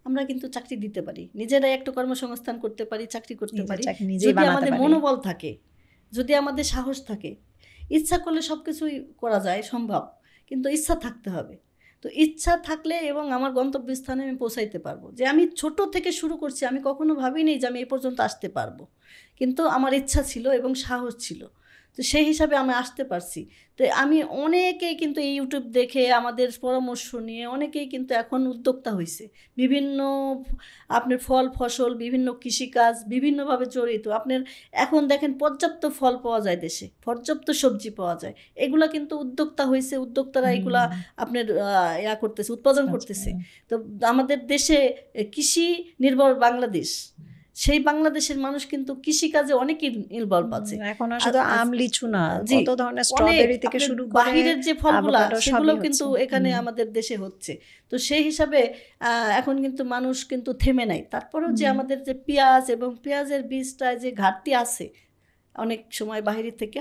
আমরা কিন্তু চাকরি দিতে পারি, নিজেরাই একটা কর্মসংস্থান করতে পারি, চাকরি করতে পারি, যদি আমাদের মনোবল থাকে, যদি আমাদের সাহস থাকে। ইচ্ছা করলে সব কিছুই করা যায়, সম্ভব, কিন্তু ইচ্ছা থাকতে হবে। তো ইচ্ছা থাকলে এবং আমার গন্তব্যস্থানে আমি পৌঁছাইতে পারবো। যে আমি ছোট থেকে শুরু করছি, আমি কখনো ভাবিনি যে আমি এ পর্যন্ত আসতে পারবো, কিন্তু আমার ইচ্ছা ছিল এবং সাহস ছিল, তো সেই হিসাবে আমি আসতে পারছি। তো আমি অনেকেই কিন্তু এই ইউটিউব দেখে আমাদের পরামর্শ নিয়ে অনেকেই কিন্তু এখন উদ্যোক্তা হয়েছে, বিভিন্ন আপনার ফল ফসল, বিভিন্ন কৃষিকাজ, বিভিন্নভাবে জড়িত। আপনার এখন দেখেন পর্যাপ্ত ফল পাওয়া যায় দেশে, পর্যাপ্ত সবজি পাওয়া যায়, এগুলা কিন্তু উদ্যোক্তা হয়েছে, উদ্যোক্তারা এগুলা আপনার করতেছে, উৎপাদন করতেছে। তো আমাদের দেশে কৃষি নির্ভর বাংলাদেশ, সেই বাংলাদেশের মানুষ কিন্তু কৃষিকাজে অনেকই ইনভলভ আছে। এখন শুধু আম লিচু না, কত ধরনের স্ট্রবেরি থেকে শুরু করে বাহিরের যে ফলগুলো সেগুলো কিন্তু এখানে আমাদের দেশে হচ্ছে। তো সেই হিসাবে এখন কিন্তু মানুষ কিন্তু থেমে নাই। তারপরেও যে আমাদের যে পেঁয়াজ এবং পেঁয়াজের বীজটা যে ঘাটতি আছে, অনেক সময় বাইরে থেকে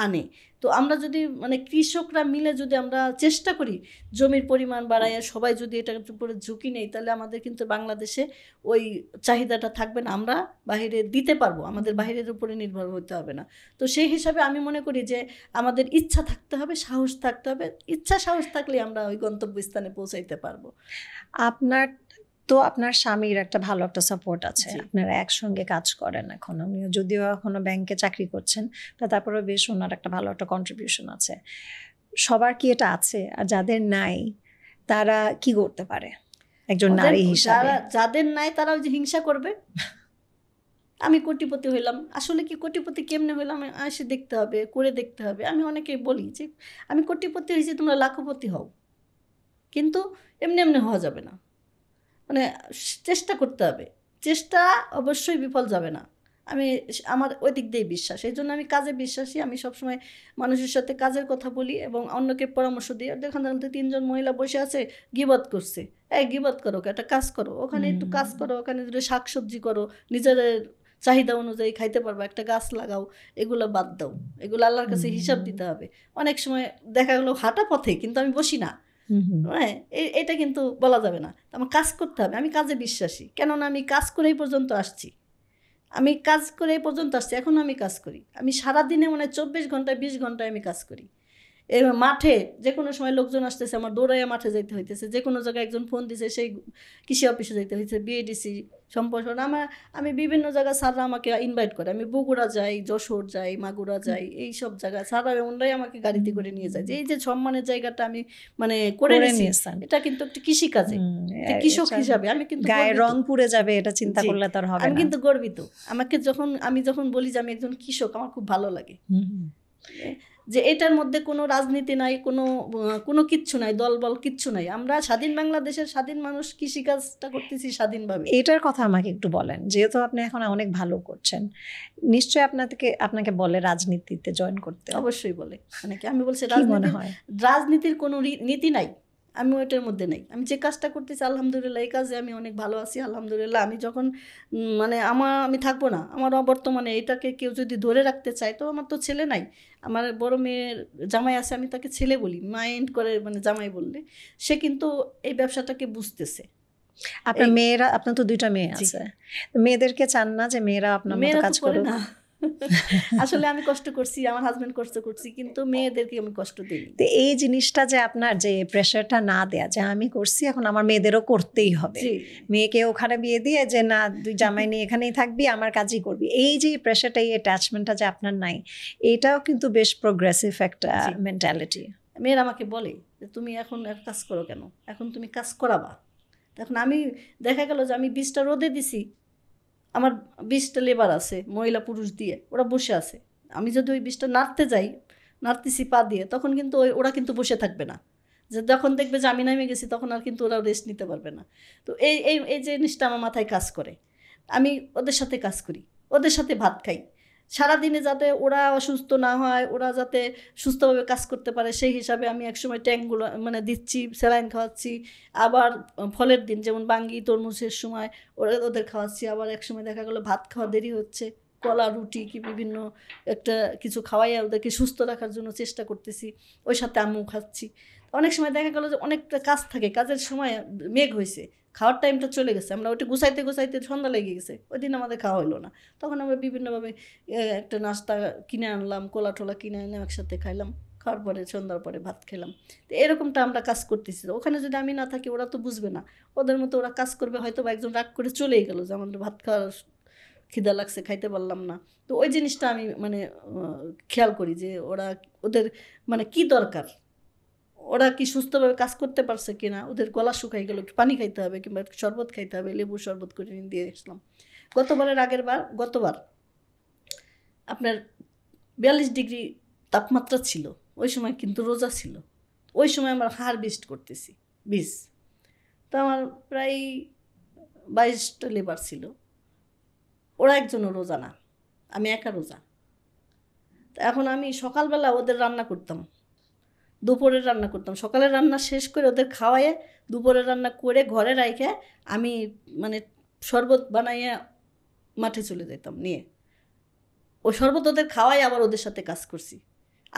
আনে। তো আমরা যদি মানে কৃষকরা মিলে যদি আমরা চেষ্টা করি জমির পরিমাণ বাড়াইয়া সবাই যদি এটার উপরে ঝুঁকি নেই, তাহলে আমাদের কিন্তু বাংলাদেশে ওই চাহিদাটা থাকবে না, আমরা বাইরে দিতে পারবো, আমাদের বাইরের উপরে নির্ভর হতে হবে না। তো সেই হিসাবে আমি মনে করি যে আমাদের ইচ্ছা থাকতে হবে, সাহস থাকতে হবে। ইচ্ছা সাহস থাকলে আমরা ওই গন্তব্যস্থানে পৌঁছাইতে পারবো। আপনার স্বামীর একটা ভালো একটা সাপোর্ট আছে, আপনারা একসঙ্গে কাজ করেন এখন, উনিও যদিও এখনো ব্যাংকে চাকরি করছেন, তারপরে বেশ ওনার একটা ভালো একটা কন্ট্রিবিউশন আছে। সবার কি এটা আছে? আর যাদের নাই তারা কি করতে পারে একজন নারী হিসাবে? যাদের নাই তারা ওই যে হিংসা করবে, আমি কোটিপতি হইলাম। আসলে কি কোটিপতি কেমনে হইলাম এসে দেখতে হবে, করে দেখতে হবে। আমি অনেকেই বলি যে আমি কোটিপতি হয়েছি, তোমরা লাখপতি হও, কিন্তু এমনি এমনি হওয়া যাবে না, মানে চেষ্টা করতে হবে, চেষ্টা অবশ্যই বিফল যাবে না। আমার ওই দিক দিয়ে বিশ্বাস, এই জন্য আমি কাজে বিশ্বাসী। আমি সবসময় মানুষের সাথে কাজের কথা বলি এবং অন্যকে পরামর্শ দিই। দেখুন তিনজন মহিলা বসে আছে, গিবত করছে, গিবত করো, একটা কাজ করো, ওখানে একটু কাজ করো, ওখানে একটু শাকসবজি করো, নিজের চাহিদা অনুযায়ী খাইতে পারবো, একটা গাছ লাগাও, এগুলো বাদ দাও, এগুলো আল্লাহর কাছে হিসাব দিতে হবে। অনেক সময় দেখা গেলো হাঁটা পথে, কিন্তু আমি বসি না, হ্যাঁ, এটা কিন্তু বলা যাবে না। আমার কাজ করতে হবে, আমি কাজে বিশ্বাসী, কেননা আমি কাজ করেই পর্যন্ত আসছি, এখনও আমি কাজ করি। আমি সারাদিনে 24 ঘন্টায় 20 ঘন্টায় আমি কাজ করি। এবার মাঠে যে কোনো সময় লোকজন আসতেছে, আমার দৌড়াইয়া মাঠে যাইতে হইতেছে, যে কোনো জায়গায় একজন ফোন দিছে, সেই কৃষি অফিসে যাইতে হইতেছে, বিএডিসি সম্প্রসারণ, আমি বিভিন্ন জায়গায় স্যাররা আমাকে ইনভাইট করে, আমি বগুড়া যাই, যশোর যাই, মাগুরা যাই, এই সব জায়গায় স্যাররা ওনারাই আমাকে গাড়িতে করে নিয়ে যায়। যে এই যে সম্মানের জায়গাটা আমি মানে করে নিয়েছি, এটা কিন্তু একটা কৃষিকাজে, কৃষক হিসাবে আমি কিন্তু গায়ে রং পুড়ে যাবে এটা চিন্তা করলে তার হবে না। আমি কিন্তু গর্বিত। আমি যখন বলি যে আমি একজন কৃষক, আমার খুব ভালো লাগে যে এটার মধ্যে কোনো রাজনীতি নাই, কোনো কিচ্ছু নাই, দলবল কিচ্ছু নাই। আমরা স্বাধীন বাংলাদেশের স্বাধীন মানুষ কৃষিকাজটা করতেছি স্বাধীনভাবে। এটার কথা আমাকে একটু বলেন, যেহেতু আপনি এখন অনেক ভালো করছেন, নিশ্চয়ই আপনাকে বলে রাজনীতিতে জয়েন করতে? অবশ্যই বলে অনেকে। আমি বলছি রাজনীতির কোনো নীতি নাই, আমি ওইটার মধ্যে নেই। আমি যে কাজটা করতেছি আলহামদুলিল্লাহ, এই কাজে আমি অনেক ভালো আছি আলহামদুলিল্লাহ। আমি যখন মানে আমি থাকবো না, আমার বর্তমানে এটাকে কেউ যদি ধরে রাখতে চায়, তো আমার তো ছেলে নাই, আমার বড় মেয়ের জামাই আছে, আমি তাকে ছেলে বলি, মাইন্ড করে, মানে জামাই বললে সে কিন্তু এই ব্যবসাটাকে বুঝতেছে। আপনার তো 2টা মেয়ে আছে, মেয়েদেরকে চান না যে মেয়েরা আপনার মতো কাজ করে? না, আসলে আমি কষ্ট করছি, আমার হাজবেন্ড কষ্ট করছি, কিন্তু মেয়েদেরকে আমি কষ্ট দিই। তো এই জিনিসটা যে আপনার যে প্রেশারটা না দেয়া, যে আমি করছি এখন আমার মেয়েদেরও করতেই হবে, মেয়েকে ওখানে বিয়ে দিয়ে যে না তুই জামাই নিয়ে এখানেই থাকবি, আমার কাজই করবি, এই যে প্রেশারটা, এই অ্যাটাচমেন্টটা যে আপনার নাই, এটাও কিন্তু বেশ প্রোগ্রেসিভ একটা মেন্টালিটি। মেয়েরা আমাকে বলে যে তুমি এখন কাজ করো কেন, এখন তুমি কাজ করাবা। তখন আমি দেখা গেল যে আমি 20টা রোদে দিছি, আমার 20টা লেবার আছে, মহিলা পুরুষ দিয়ে, ওরা বসে আছে। আমি যদি ওই 20টা নাড়তে যাই, নাড়তেছি পা দিয়ে, তখন কিন্তু ওরা কিন্তু বসে থাকবে না, যে যখন দেখবে যে আমি নামে গেছি তখন আর কিন্তু ওরা রেস্ট নিতে পারবে না। তো এই এই এই জিনিসটা আমার মাথায় কাজ করে, আমি ওদের সাথে কাজ করি, ওদের সাথে ভাত খাই সারাদিনে, যাতে ওরা অসুস্থ না হয়, ওরা যাতে সুস্থভাবে কাজ করতে পারে সেই হিসাবে আমি একসময় ট্যাঙ্কগুলো মানে দিচ্ছি, স্যালাইন খাওয়াচ্ছি। আবার ফলের দিন যেমন বাঙ্গি তরমুজের সময় ওদের খাওয়াচ্ছি। আবার একসময় দেখা গেলো ভাত খাওয়া দেরি হচ্ছে, কলা রুটি কি বিভিন্ন একটা কিছু খাওয়াইয়া ওদেরকে সুস্থ রাখার জন্য চেষ্টা করতেছি, ওই সাথে আম্মু খাচ্ছি। অনেক সময় দেখা গেলো যে অনেকটা কাজ থাকে, কাজের সময় মেঘ হয়েছে, খাওয়ার টাইমটা চলে গেছে, আমরা ওইটা গুছাইতে গুছাইতে সন্ধ্যা লেগে গেছে, ওই দিন আমাদের খাওয়া হলো না। তখন আমরা বিভিন্নভাবে একটা নাস্তা কিনে আনলাম, কোলা টোলা কিনে আনলাম, একসাথে খাইলাম, খাওয়ার পরে সন্ধ্যার পরে ভাত খেলাম। তো এরকমটা আমরা কাজ করতেছি। ওখানে যদি আমি না থাকি ওরা তো বুঝবে না, ওদের মতো ওরা কাজ করবে, হয়তো বা একজন রাগ করে চলেই গেলো যে আমাদের ভাত খাওয়ার খিদা লাগছে, খাইতে পারলাম না। তো ওই জিনিসটা আমি মানে খেয়াল করি যে ওদের মানে কি দরকার, ওরা কি সুস্থভাবে কাজ করতে পারছে কিনা, ওদের গলা শুকাই গেল, একটু পানি খাইতে হবে কিংবা একটু শরবত খাইতে হবে, লেবু শরবত করে দিয়ে আসলাম। গতবার আপনার 42 ডিগ্রি তাপমাত্রা ছিল, ওই সময় কিন্তু রোজা ছিল, ওই সময় আমরা হারভেস্ট করতেছি বীজ। তো আমার প্রায় 22টা লেবার ছিল, ওরা একজনও রোজা না, আমি একা রোজা। তো এখন আমি সকালবেলা ওদের রান্না করতাম, দুপুরের রান্না করতাম, সকালের রান্না শেষ করে ওদের খাওয়াইয়ে দুপুরের রান্না করে ঘরে রাখে আমি মানে শরবত বানাইয়া মাঠে চলে যেতাম নিয়ে, ওই শরবত ওদের খাওয়াই আবার ওদের সাথে কাজ করছি।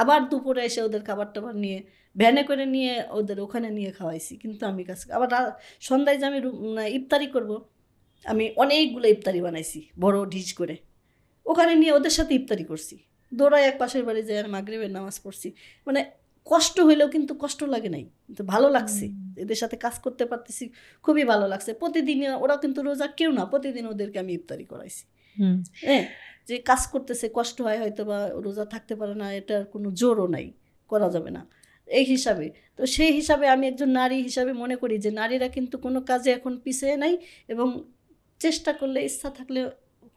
আবার দুপুরে এসে ওদের খাবার টাবার নিয়ে ভ্যানে করে নিয়ে ওদের ওখানে নিয়ে খাওয়াইছি। কিন্তু আমি কাজ আবার সন্ধ্যায় যে আমি ইফতারি করব, আমি অনেকগুলো ইফতারি বানাইছি বড় ডিশ করে, ওখানে নিয়ে ওদের সাথে ইফতারি করছি। দৌড়ায় এক পাশের বাড়ি যায় মাগরিবের নামাজ পড়ছি। মানে কষ্ট হইলেও কিন্তু কষ্ট লাগে নাই, কিন্তু ভালো লাগছে, এদের সাথে কাজ করতে পারতেছি, খুবই ভালো লাগছে। প্রতিদিন ওরা কিন্তু রোজা কেউ না, প্রতিদিন ওদেরকে আমি ইফতারি করাইছি। হ্যাঁ, যে কাজ করতেছে কষ্ট হয় হয়তো বা রোজা থাকতে পারে না, এটার কোনো জোরও নাই, করা যাবে না এই হিসাবে। তো সেই হিসাবে আমি একজন নারী হিসাবে মনে করি যে নারীরা কিন্তু কোনো কাজে এখন পিছিয়ে নাই, এবং চেষ্টা করলে ইচ্ছা থাকলে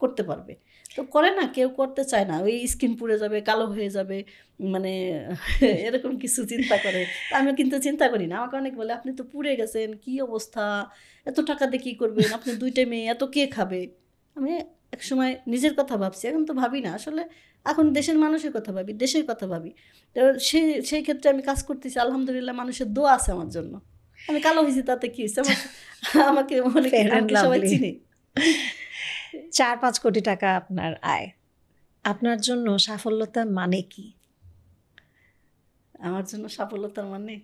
করতে পারবে। তো করে না, কেউ করতে চায় না, ওই স্কিন পুড়ে যাবে, কালো হয়ে যাবে, মানে এরকম কিছু চিন্তা করে। আমি কিন্তু চিন্তা করি না। আমাকে অনেক বলে আপনি তো পুড়ে গেছেন, কি অবস্থা, এত টাকা দিয়ে কী করবেন, আপনি 2টা মেয়ে, এত কে খাবে। আমি এক সময় নিজের কথা ভাবছি, এখন তো ভাবি না আসলে, এখন দেশের মানুষের কথা ভাবি, দেশের কথা ভাবি। তো সেই ক্ষেত্রে আমি কাজ করতেছি, আলহামদুলিল্লাহ মানুষের দোয়া আছে আমার জন্য। আমি কালো হয়েছি তাতে কি হয়েছে, আমাকে সবাই চিনি। 4-5 কোটি টাকা আপনার আয়, আপনার জন্য সাফল্যতার মানে কি? আমার জন্য সাফল্যতার মানে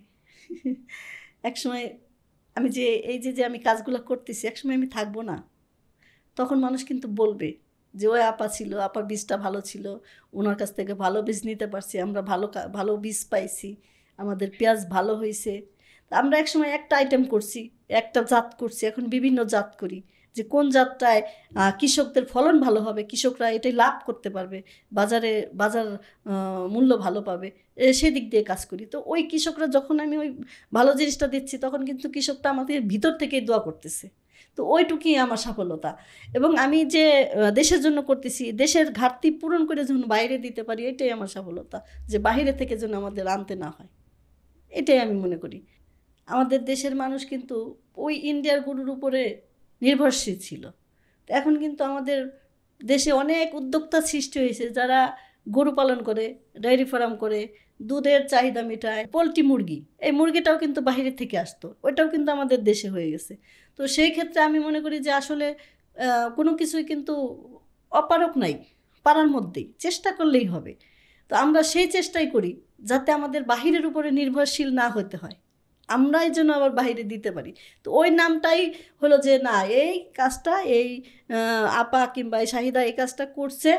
একসময় আমি যে এই যে আমি কাজগুলো করতেছি, একসময় আমি থাকবো না, তখন মানুষ কিন্তু বলবে যে ওই আপা ছিল, আপার বীজটা ভালো ছিল, ওনার কাছ থেকে ভালো বীজ নিতে পারছি, আমরা ভালো বীজ পাইছি, আমাদের পেঁয়াজ ভালো হয়েছে। আমরা একসময় একটা আইটেম করছি, একটা জাত করছি, এখন বিভিন্ন জাত করি, যে কোন জাতটায় কৃষকদের ফলন ভালো হবে, কৃষকরা এটাই লাভ করতে পারবে, বাজার মূল্য ভালো পাবে, সেদিক দিয়ে কাজ করি। তো ওই কৃষকরা যখন আমি ওই ভালো জিনিসটা দিচ্ছি, তখন কিন্তু কৃষকটা আমাদের ভিতর থেকেই দোয়া করতেছে। তো ওইটুকুই আমার সফলতা। এবং আমি যে দেশের জন্য করতেছি, দেশের ঘাটতি পূরণ করে যখন বাইরে দিতে পারি, এটাই আমার সফলতা, যে বাইরে থেকে যেন আমাদের আনতে না হয়, এটাই আমি মনে করি। আমাদের দেশের মানুষ কিন্তু ওই ইন্ডিয়ার গরুর উপরে নির্ভরশীল ছিল। এখন কিন্তু আমাদের দেশে অনেক উদ্যোক্তা সৃষ্টি হয়েছে, যারা গরু পালন করে, ডায়েরি ফার্ম করে, দুধের চাহিদা মেটায়। পোলট্রি মুরগি, এই মুরগিটাও কিন্তু বাইরে থেকে আসতো, ওইটাও কিন্তু আমাদের দেশে হয়ে গেছে। তো সেই ক্ষেত্রে আমি মনে করি যে আসলে কোনো কিছুই কিন্তু অপারক নাই, পারার মধ্যেই চেষ্টা করলেই হবে। তো আমরা সেই চেষ্টাই করি যাতে আমাদের বাহিরের উপরে নির্ভরশীল না হতে হয়, আমরাই যেন আবার বাইরে দিতে পারি। তো ওই নামটাই হলো যে না, এই কাজটা এই আপা কিংবা এই শাহিদা এই কাজটা করছে,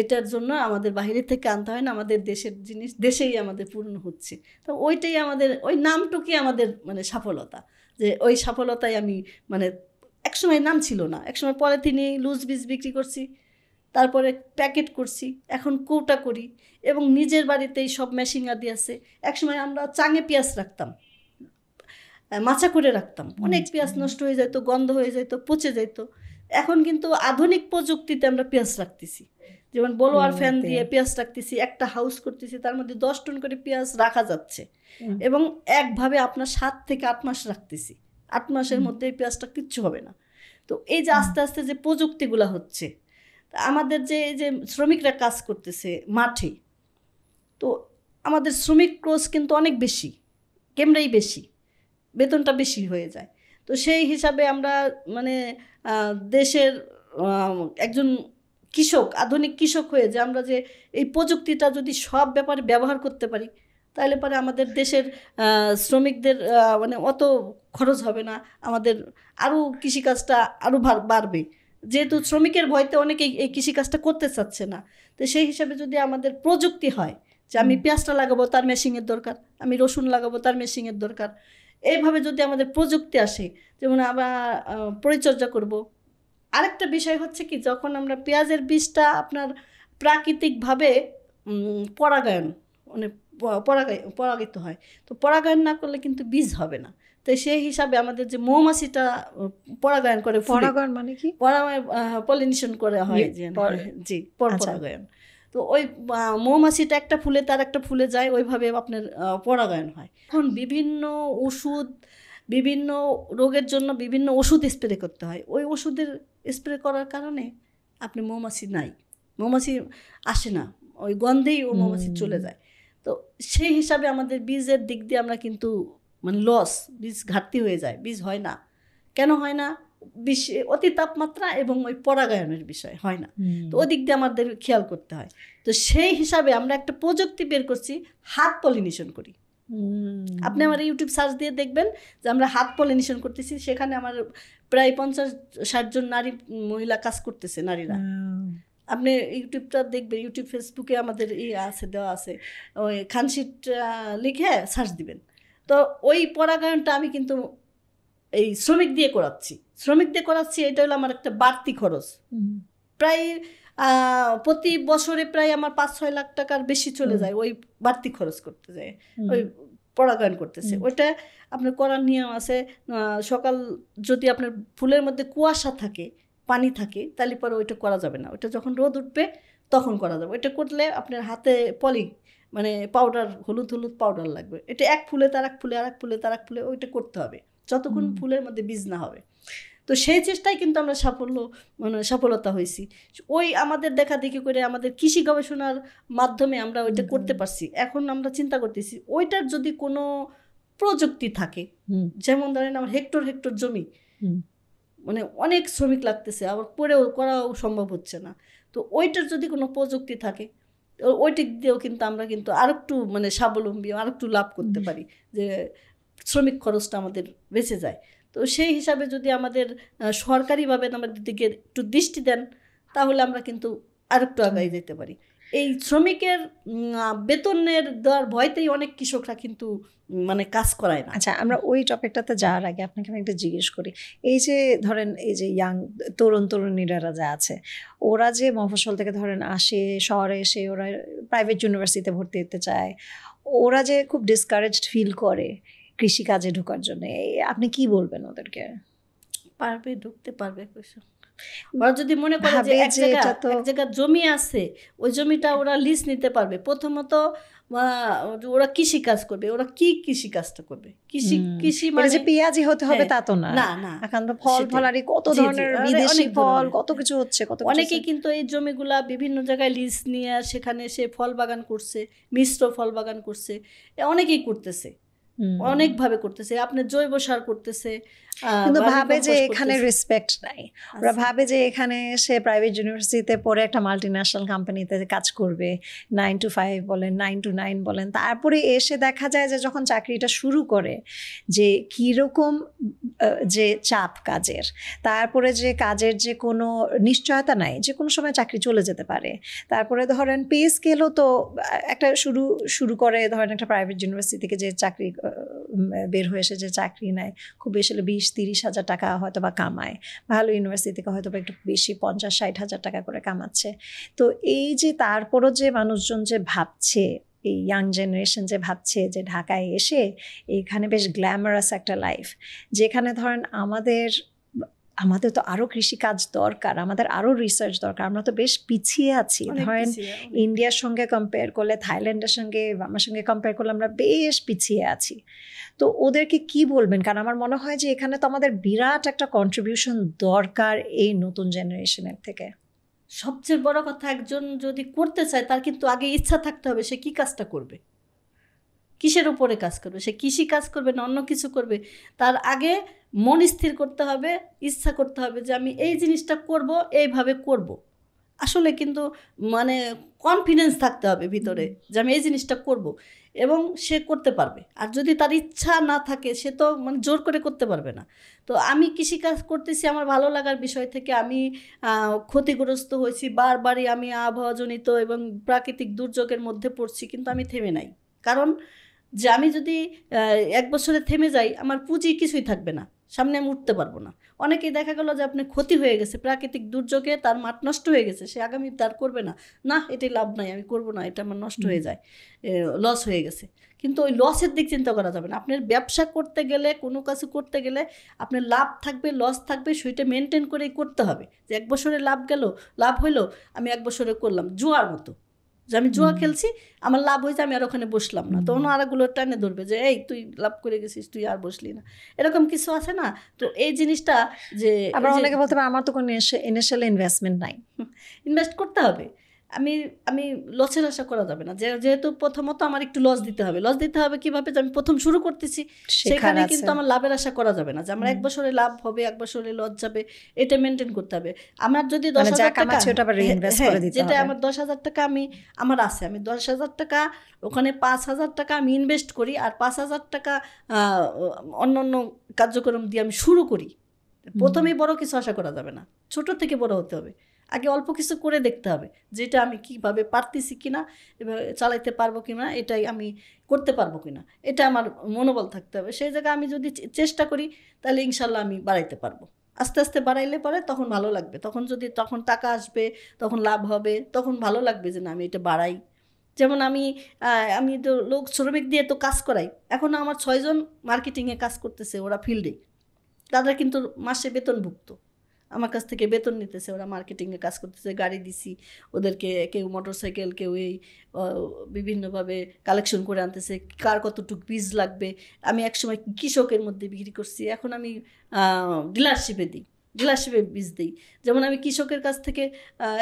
এটার জন্য আমাদের বাইরে থেকে আনতে হয় না, আমাদের দেশের জিনিস দেশেই আমাদের পূর্ণ হচ্ছে। তো ওইটাই আমাদের, ওই নামটুকুই আমাদের মানে সফলতা, যে ওই সফলতায় আমি মানে একসময় নাম ছিল না, একসময় পলিথিনে লুজ বীজ বিক্রি করছি, তারপরে প্যাকেট করছি, এখন কৌটা করি, এবং নিজের বাড়িতেই সব মেশিন আদি আছে। একসময় আমরা চাঙে পেঁয়াজ রাখতাম, মাচা করে রাখতাম, অনেক পেঁয়াজ নষ্ট হয়ে যেত, গন্ধ হয়ে যেত, পচে যেত। এখন কিন্তু আধুনিক প্রযুক্তিতে আমরা পেঁয়াজ রাখতেছি। যেমন বলোয়ার ফ্যান দিয়ে পেঁয়াজ রাখতেছি, একটা হাউস করতেছি, তার মধ্যে 10 টন করে পেঁয়াজ রাখা যাচ্ছে, এবং একভাবে আপনার 7 থেকে 8 মাস রাখতেছি, 8 মাসের মধ্যে এই পেঁয়াজটা কিচ্ছু হবে না। তো এই যে আস্তে আস্তে যে প্রযুক্তিগুলো হচ্ছে, আমাদের যে এই যে শ্রমিকরা কাজ করতেছে মাঠে, তো আমাদের শ্রমিক ক্রোশ কিন্তু অনেক বেশি, কেমরাই বেশি, বেতনটা বেশি হয়ে যায়। তো সেই হিসাবে আমরা মানে দেশের একজন কৃষক, আধুনিক কৃষক হয়ে যে আমরা যে এই প্রযুক্তিটা যদি সব ব্যাপারে ব্যবহার করতে পারি, তাহলে পরে আমাদের দেশের শ্রমিকদের মানে অত খরচ হবে না, আমাদের আরও কৃষিকাজটা আরও বাড়বে। যেহেতু শ্রমিকের ভয়তে অনেকে এই কৃষিকাজটা করতে চাচ্ছে না, তো সেই হিসাবে যদি আমাদের প্রযুক্তি হয় যে আমি পেঁয়াজটা লাগাবো তার মেশিনের দরকার, আমি রসুন লাগাবো তার মেশিনের দরকার, এইভাবে যদি আমাদের প্রযুক্তি আসে, যেমন আমরা পরিচর্যা করব। আরেকটা বিষয় হচ্ছে কি, যখন আমরা পেঁয়াজের বীজটা আপনার প্রাকৃতিকভাবে পরাগায়ন মানে পরাগিত হয়, তো পরাগায়ন না করলে কিন্তু বীজ হবে না। তো সেই হিসাবে আমাদের যে মৌমাছিটা পরাগায়ন করে, পরাগায়ন মানে কি, পলিনেশন করা হয়, জি পরাগায়ন। তো ওই মৌমাছিটা একটা ফুলে তার একটা ফুলে যায়, ওইভাবে আপনার পরাগায়ন হয়। এখন বিভিন্ন ওষুধ, বিভিন্ন রোগের জন্য বিভিন্ন ওষুধ স্প্রে করতে হয়, ওই ওষুধের স্প্রে করার কারণে আপনি মৌমাছি নাই, মৌমাছি আসে না, ওই গন্ধেই ও মৌমাছি চলে যায়। তো সেই হিসাবে আমাদের বীজের দিক দিয়ে আমরা কিন্তু মানে লস, বীজ ঘাটতি হয়ে যায়, বীজ হয় না। কেন হয় না? অতি তাপমাত্রা এবং ওই পরাগায়নের বিষয় হয় না, তো ওই দিক দিয়ে আমাদের খেয়াল করতে হয়। তো সেই হিসাবে আমরা একটা প্রযুক্তি বের করছি, হাত পলিনেশন করি। আপনি আমার ইউটিউব সার্চ দিয়ে দেখবেন যে আমরা হাত পলিনেশন করতেছি, সেখানে আমার প্রায় 50-60 জন নারী মহিলা কাজ করতেছে, নারীরা। আপনি ইউটিউবটা দেখবেন, ইউটিউব ফেসবুকে আমাদের আছে, দেওয়া আছে, ওই খানশিট লিখে সার্চ দিবেন। তো ওই পরাগায়নটা আমি কিন্তু এই শ্রমিক দিয়ে করাচ্ছি, এটা হলো আমার একটা বাড়তি খরচ। প্রায় প্রতি বছরে প্রায় আমার 5-6 লাখ টাকার বেশি চলে যায় ওই বাড়তি খরচ করতে যায়, ওই পরাগায়ন করতেছে। ওইটা আপনার করার নিয়ম আছে। সকাল যদি আপনার ফুলের মধ্যে কুয়াশা থাকে, পানি থাকে, তাহলে পরে ওইটা করা যাবে না, ওইটা যখন রোদ উঠবে তখন করা যাবে। ওইটা করলে আপনার হাতে মানে পাউডার, হলুদ পাউডার লাগবে। এটা এক ফুলে তার এক ফুলে, আর এক ফুলে তার এক ফুলে, ওইটা করতে হবে যতক্ষণ ফুলের মধ্যে বীজ না হবে। তো সেই চেষ্টায় কিন্তু আমরা সফলতা হয়েছি। ওই আমাদের দেখা দেখি করে আমাদের কৃষি গবেষণার মাধ্যমে আমরা ওইটা করতে পারছি। এখন আমরা চিন্তা করতেছি ওইটার যদি কোনো প্রযুক্তি থাকে, যেমন ধরেন আমার হেক্টর জমি, মানে অনেক শ্রমিক লাগতেছে, আবার পরেও করাও সম্ভব হচ্ছে না, তো ওইটার যদি কোনো প্রযুক্তি থাকে, ওই দিক দিয়েও কিন্তু আমরা কিন্তু আরেকটু মানে স্বাবলম্বী, আরেকটু লাভ করতে পারি, যে শ্রমিক খরচটা আমাদের বেঁচে যায়। তো সেই হিসাবে যদি আমাদের সরকারিভাবে আমাদের দিকে একটু দৃষ্টি দেন, তাহলে আমরা কিন্তু আরেকটু আগায় যেতে পারি। এই শ্রমিকের বেতনের দেওয়ার ভয়তেই অনেক কৃষকরা কিন্তু মানে কাজ করায় না। আচ্ছা, আমরা ওই টপিকটাতে যাওয়ার আগে আপনাকে আমি একটা জিজ্ঞেস করি, এই যে ধরেন এই যে তরুণীরা যা আছে, ওরা যে মফস্বল থেকে ধরেন আসে শহরে এসে ওরা প্রাইভেট ইউনিভার্সিটিতে ভর্তি হতে চায়, ওরা যে খুব ডিসকারেজড ফিল করে কৃষিকাজে ঢোকার জন্য, আপনি কি বলবেন ওদেরকে? ঢুকতে পারবে ওরা যদি মনে করে যে এক জায়গা জমি আছে, ওই জমিটা ওরা লিজ নিতে পারবে। প্রথমত ওরা কৃষি কাজ করবে, ওরা কি কৃষি কাজটা করবে? কৃষি মানে যে পেঁয়াজি হতে হবে তা তো না, না, এখন তো ফল ফলারি কত ধরনের বিদেশি ফল কত কিছু হচ্ছে, অনেকে কিন্তু এই জমিগুলা বিভিন্ন জায়গায় লিজ নিয়ে সেখানে সে ফল বাগান করছে, মিশ্র ফল বাগান করছে, অনেকেই করতেছে, অনেকভাবে করতেছে, আপনি জৈব সার করতেছে, কিন্তু ভাবে যে এখানে রেসপেক্ট নাই। ওরা ভাবে যে এখানে সে প্রাইভেট ইউনিভার্সিটিতে পড়ে একটা মাল্টিন্যাশনাল কোম্পানিতে কাজ করবে, 9 to 5 বলেন, 9 to 9 বলেন, তারপরে এসে দেখা যায় যে যখন চাকরিটা শুরু করে যে কীরকম যে চাপ কাজের, তারপরে যে কাজের যে কোনো নিশ্চয়তা নাই, যে কোনো সময় চাকরি চলে যেতে পারে। তারপরে ধরেন পে স্কেলও তো একটা শুরু করে, ধরেন একটা প্রাইভেট ইউনিভার্সিটি থেকে যে চাকরি বের হয়ে এসে যে চাকরি নেয়, খুব বেশি হলে 20-30 হাজার টাকা হয়তো বা কামায়, ভালো ইউনিভার্সিটি থেকে হয়তো বা একটু বেশি 50-60 হাজার টাকা করে কামাচ্ছে। তো এই যে তারপরও যে মানুষজন যে ভাবছে, এই ইয়াং জেনারেশন যে ভাবছে যে ঢাকায় এসে এখানে বেশ গ্ল্যামারাস একটা লাইফ, যেখানে ধরেন আমাদের তো আরো কৃষিকাজ দরকার, আমাদের আরো রিসার্চ দরকার, আমরা তো বেশ পিছিয়ে আছি। ধরেন ইন্ডিয়ার সঙ্গে কম্পেয়ার করলে, থাইল্যান্ডের সঙ্গে, আমার সঙ্গে কম্পেয়ার করলে আমরা বেশ পিছিয়ে আছি। তো ওদেরকে কি বলবেন? কারণ আমার মনে হয় যে এখানে তো আমাদের বিরাট একটা কন্ট্রিবিউশন দরকার এই নতুন জেনারেশনের থেকে। সবচেয়ে বড় কথা, একজন যদি করতে চায় তার কিন্তু আগে ইচ্ছা থাকতে হবে সে কি কাজটা করবে, কিসের উপরে কাজ করবে, সে কৃষি কাজ করবে না অন্য কিছু করবে। তার আগে মন স্থির করতে হবে, ইচ্ছা করতে হবে যে আমি এই জিনিসটা করব, এইভাবে করব। আসলে কিন্তু মানে কনফিডেন্স থাকতে হবে ভিতরে যে আমি এই জিনিসটা করব, এবং সে করতে পারবে। আর যদি তার ইচ্ছা না থাকে সে তো মানে জোর করে করতে পারবে না। তো আমি কৃষিকাজ করতেছি আমার ভালো লাগার বিষয় থেকে, আমি ক্ষতিগ্রস্ত হয়েছি বারবারই, আমি আবহাওয়াজনিত এবং প্রাকৃতিক দুর্যোগের মধ্যে পড়ছি, কিন্তু আমি থেমে নাই। কারণ যে আমি যদি 1 বছরে থেমে যাই আমার পুঁজি কিছুই থাকবে না, সামনে আমি উঠতে পারবো না। অনেকেই দেখা গেল যে আপনি ক্ষতি হয়ে গেছে প্রাকৃতিক দুর্যোগে, তার মাঠ নষ্ট হয়ে গেছে, সে আগামী তার করবে না, না এটাই লাভ নাই, আমি করব না, এটা আমার নষ্ট হয়ে যায়, লস হয়ে গেছে। কিন্তু ওই লসের দিক চিন্তা করা যাবে না। আপনার ব্যবসা করতে গেলে, কোনো কিছু করতে গেলে আপনার লাভ থাকবে লস থাকবে, সেটা মেনটেন করেই করতে হবে। যে 1 বছরে লাভ হইলো, আমি 1 বছরে করলাম জুয়ার মতো, যে আমি জুয়া খেলছি, আমার লাভ হয়েছে, আমি আর ওখানে বসলাম না, তখন আরেকগুলো টানে ধরবে যে এই তুই লাভ করে গেছিস, তুই আর বসলি না, এরকম কিছু আছে না। তো এই জিনিসটা যে আবার অনেকে বলতে পারে আমার তো কোনো ইনিশিয়াল ইনভেস্টমেন্ট নাই, ইনভেস্ট করতে হবে। আমি লসের আশা করা যাবে না, যেহেতু প্রথমত আমার একটু লস দিতে হবে কিভাবে, যে আমি প্রথম শুরু করতেছি, সেখানে কিন্তু আমার লাভের আশা করা যাবে না যে আমার 1 বছরে লাভ হবে 1 বছরে লস যাবে, এটা মেনটেন করতে হবে। আমার যদি 10,000 টাকা, যেটা আমার 10,000 টাকা আমার আছে, আমি 10,000 টাকা ওখানে 5,000 টাকা আমি ইনভেস্ট করি, আর 5,000 টাকা অন্য অন্য কার্যক্রম দিয়ে আমি শুরু করি। প্রথমেই বড় কিছু আশা করা যাবে না, ছোট থেকে বড় হতে হবে। আগে অল্প কিছু করে দেখতে হবে, যেটা আমি কিভাবে পারতেছি কিনা, এভাবে চালাইতে পারবো কিনা, এটাই আমি করতে পারবো কিনা, এটা আমার মনোবল থাকতে হবে। সেই জায়গায় আমি যদি চেষ্টা করি তাহলে ইনশাল্লাহ আমি বাড়াইতে পারবো। আস্তে আস্তে বাড়াইলে পরে তখন ভালো লাগবে, তখন টাকা আসবে, তখন লাভ হবে, তখন ভালো লাগবে যে না আমি এটা বাড়াই। যেমন আমি তো লোক শ্রমিক দিয়ে তো কাজ করাই, এখন আমার 6 জন মার্কেটিংয়ে কাজ করতেছে, ওরা ফিল্ডে, তাদের কিন্তু মাসে বেতনভুক্ত, আমার কাছ থেকে বেতন নিতেছে, ওরা মার্কেটিংয়ে কাজ করতেছে, গাড়ি দিছি ওদেরকে, কেউ মোটরসাইকেল, কেউ এই বিভিন্নভাবে কালেকশন করে আনতেছে, কার কতটুকু বীজ লাগবে। আমি একসময় কৃষকের মধ্যে বিক্রি করছি, এখন আমি ডিলারশিপে বীজ দিই। যেমন আমি কৃষকের কাছ থেকে,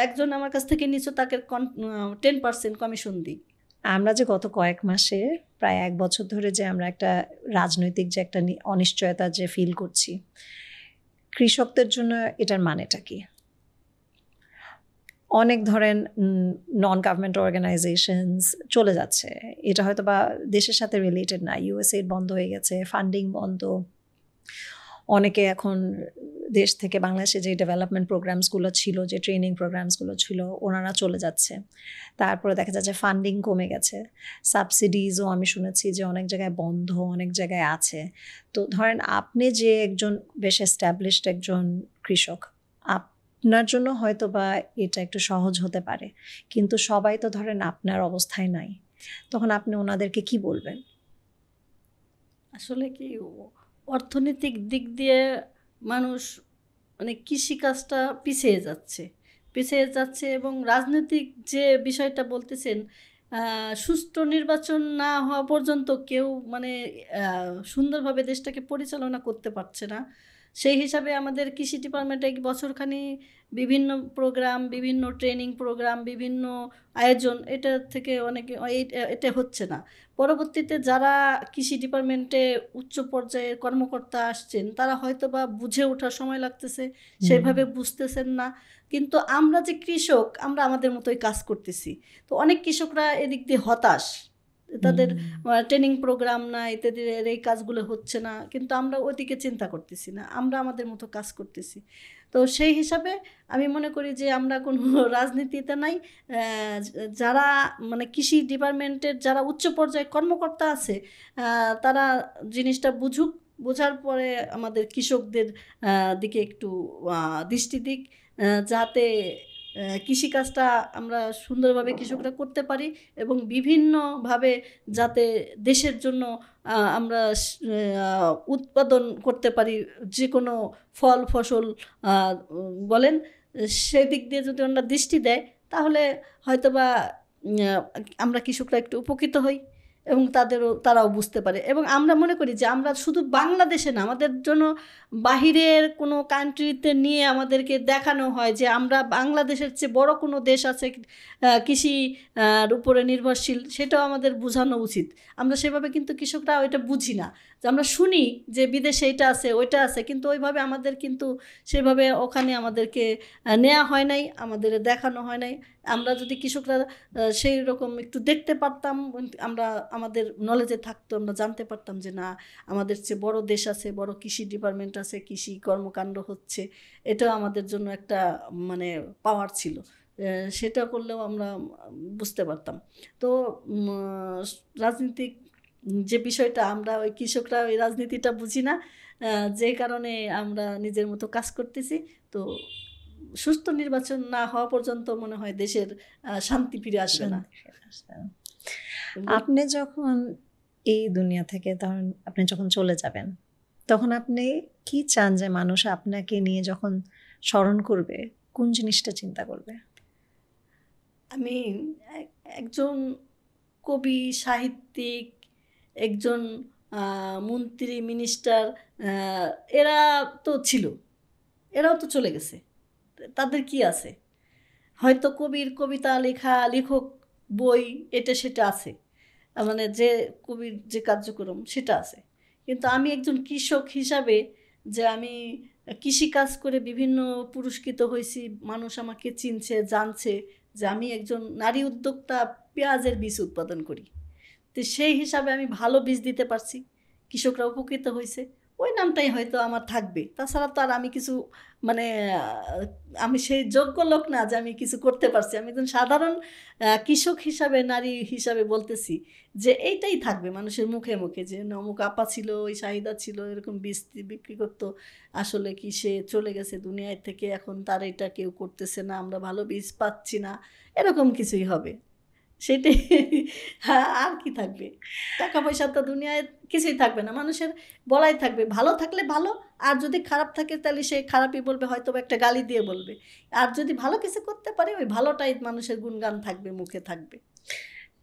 একজন আমার কাছ থেকে নিছো, তাকে 10% কমিশন দিই। আমরা যে গত কয়েক মাসে প্রায় 1 বছর ধরে যে আমরা একটা রাজনৈতিক যে একটা অনিশ্চয়তা যে ফিল করছি, কৃষকদের জন্য এটার মানেটা কি? অনেক ধরেন নন গভর্নমেন্ট অর্গানাইজেশনস চলে যাচ্ছে, এটা হয়তো বা দেশের সাথে রিলেটেড না, ইউএসএইড বন্ধ হয়ে গেছে, ফান্ডিং বন্ধ, অনেকে এখন দেশ থেকে বাংলাদেশে যে ডেভেলপমেন্ট প্রোগ্রামসগুলো ছিল, যে ট্রেনিং প্রোগ্রামসগুলো ছিল, ওনারা চলে যাচ্ছে। তারপরে দেখা যাচ্ছে ফান্ডিং কমে গেছে, সাবসিডিজও আমি শুনেছি যে অনেক জায়গায় বন্ধ, অনেক জায়গায় আছে। তো ধরেন আপনি যে একজন বেশ এস্টাবলিশড একজন কৃষক, আপনার জন্য হয়তো বা এটা একটু সহজ হতে পারে, কিন্তু সবাই তো ধরেন আপনার অবস্থায় নাই, তখন আপনি ওনাদেরকে কি বলবেন? আসলে কি, অর্থনৈতিক দিক দিয়ে মানুষ মানে কৃষিকাজটা পিছিয়ে যাচ্ছে, এবং রাজনৈতিক যে বিষয়টা বলতেছেন, সুষ্ঠু নির্বাচন না হওয়া পর্যন্ত কেউ মানে সুন্দরভাবে দেশটাকে পরিচালনা করতে পারছে না। সেই হিসাবে আমাদের কৃষি ডিপার্টমেন্টে বছরখানি বিভিন্ন প্রোগ্রাম, বিভিন্ন ট্রেনিং প্রোগ্রাম, বিভিন্ন আয়োজন, এটা থেকে অনেকে এটা হচ্ছে না। পরবর্তীতে যারা কৃষি ডিপার্টমেন্টে উচ্চ পর্যায়ের কর্মকর্তা আসছেন, তারা হয়তো বা বুঝে ওঠার সময় লাগতেছে, সেভাবে বুঝতেছেন না। কিন্তু আমরা যে কৃষক, আমরা আমাদের মতোই কাজ করতেছি। তো অনেক কৃষকরা এদিক দিয়ে হতাশ, তাদের ট্রেনিং প্রোগ্রাম নাই, তাদের এই কাজগুলো হচ্ছে না, কিন্তু আমরা ওইদিকে চিন্তা করতেছি না, আমরা আমাদের মতো কাজ করতেছি। তো সেই হিসাবে আমি মনে করি যে আমরা কোনো রাজনীতিতে নাই, যারা মানে কৃষি ডিপার্টমেন্টের যারা উচ্চ পর্যায়ে কর্মকর্তা আছে, তারা জিনিসটা বোঝার পরে আমাদের কৃষকদের দিকে একটু দৃষ্টি দিক, যাতে কৃষিকাজটা আমরা সুন্দরভাবে কৃষকরা করতে পারি এবং বিভিন্নভাবে যাতে দেশের জন্য আমরা উৎপাদন করতে পারি, যে কোনো ফল ফসল বলেন, সেদিক দিয়ে যদি আমরা দৃষ্টি দেয় তাহলে হয়তোবা আমরা কৃষকরা একটু উপকৃত হই এবং তারাও বুঝতে পারে। এবং আমরা মনে করি যে আমরা শুধু বাংলাদেশে না, আমাদের জন্য বাহিরের কোনো কান্ট্রিতে নিয়ে আমাদেরকে দেখানো হয় যে আমরা বাংলাদেশের চেয়ে বড় কোনো দেশ আছে কৃষির উপরে নির্ভরশীল, সেটাও আমাদের বোঝানো উচিত। আমরা সেভাবে কিন্তু কৃষকরা ওইটা বুঝি না, যে আমরা শুনি যে বিদেশে এটা আছে ওইটা আছে, কিন্তু ওইভাবে আমাদের কিন্তু সেভাবে ওখানে আমাদেরকে নেওয়া হয় নাই, আমাদের দেখানো হয় নাই। আমরা যদি কৃষকরা সেই রকম একটু দেখতে পারতাম, আমরা আমাদের নলেজে থাকতো, আমরা জানতে পারতাম যে না, আমাদের চেয়ে বড় দেশ আছে, বড় কৃষি ডিপার্টমেন্ট আছে, কৃষি কর্মকাণ্ড হচ্ছে, এটাও আমাদের জন্য একটা মানে পাওয়ার ছিল। সেটা করলেও আমরা বুঝতে পারতাম। তো রাজনীতিক যে বিষয়টা, আমরা ওই কৃষকরা ওই রাজনীতিটা বুঝি না, যে কারণে আমরা নিজের মতো কাজ করতেছি। তো সুস্থ নির্বাচন না হওয়া পর্যন্ত মনে হয় দেশের শান্তি ফিরে আসবে না। আপনি যখন এই দুনিয়া থেকে, ধরুন আপনি যখন চলে যাবেন, তখন আপনি কি চান যে মানুষ আপনাকে নিয়ে যখন স্মরণ করবে, কোন জিনিসটা চিন্তা করবে? আমি একজন কবি, সাহিত্যিক, একজন মন্ত্রী, মিনিস্টার, এরা তো ছিল, এরাও তো চলে গেছে, তাদের কি আছে? হয়তো কবির কবিতা লেখা, লেখক, বই, এটা সেটা আছে, মানে যে কবির যে কার্যক্রম সেটা আছে। কিন্তু আমি একজন কৃষক হিসাবে, যে আমি কৃষিকাজ করে বিভিন্ন পুরস্কৃত হয়েছি, মানুষ আমাকে চিনছে, জানছে যে আমি একজন নারী উদ্যোক্তা, পেঁয়াজের বীজ উৎপাদন করি। তো সেই হিসাবে আমি ভালো বীজ দিতে পারছি, কৃষকরা উপকৃত হয়েছে, ওই নামটাই হয়তো আমার থাকবে। তাছাড়া তো আর আমি কিছু মানে আমি সেই যোগ্য লোক না যে আমি কিছু করতে পারছি। আমি একজন সাধারণ কৃষক হিসাবে, নারী হিসাবে বলতেছি যে এইটাই থাকবে মানুষের মুখে মুখে, যে অমুক আপা ছিল, ওই শাহিদা ছিল, এরকম বীজ বিক্রি করতো, আসলে কি সে চলে গেছে দুনিয়ায় থেকে, এখন তার এটা কেউ করতেছে না, আমরা ভালো বীজ পাচ্ছি না, এরকম কিছুই হবে। সেটাই, আর কি থাকবে? টাকা পয়সা তো দুনিয়ায় কিছুই থাকবে না, মানুষের বলাই থাকবে, ভালো থাকলে ভালো, আর যদি খারাপ থাকে তাহলে সে খারাপই বলবে, হয়তো একটা গালি দিয়ে বলবে। আর যদি ভালো কিছু করতে পারে, ওই ভালোটাই মানুষের গুণগান থাকবে, মুখে থাকবে।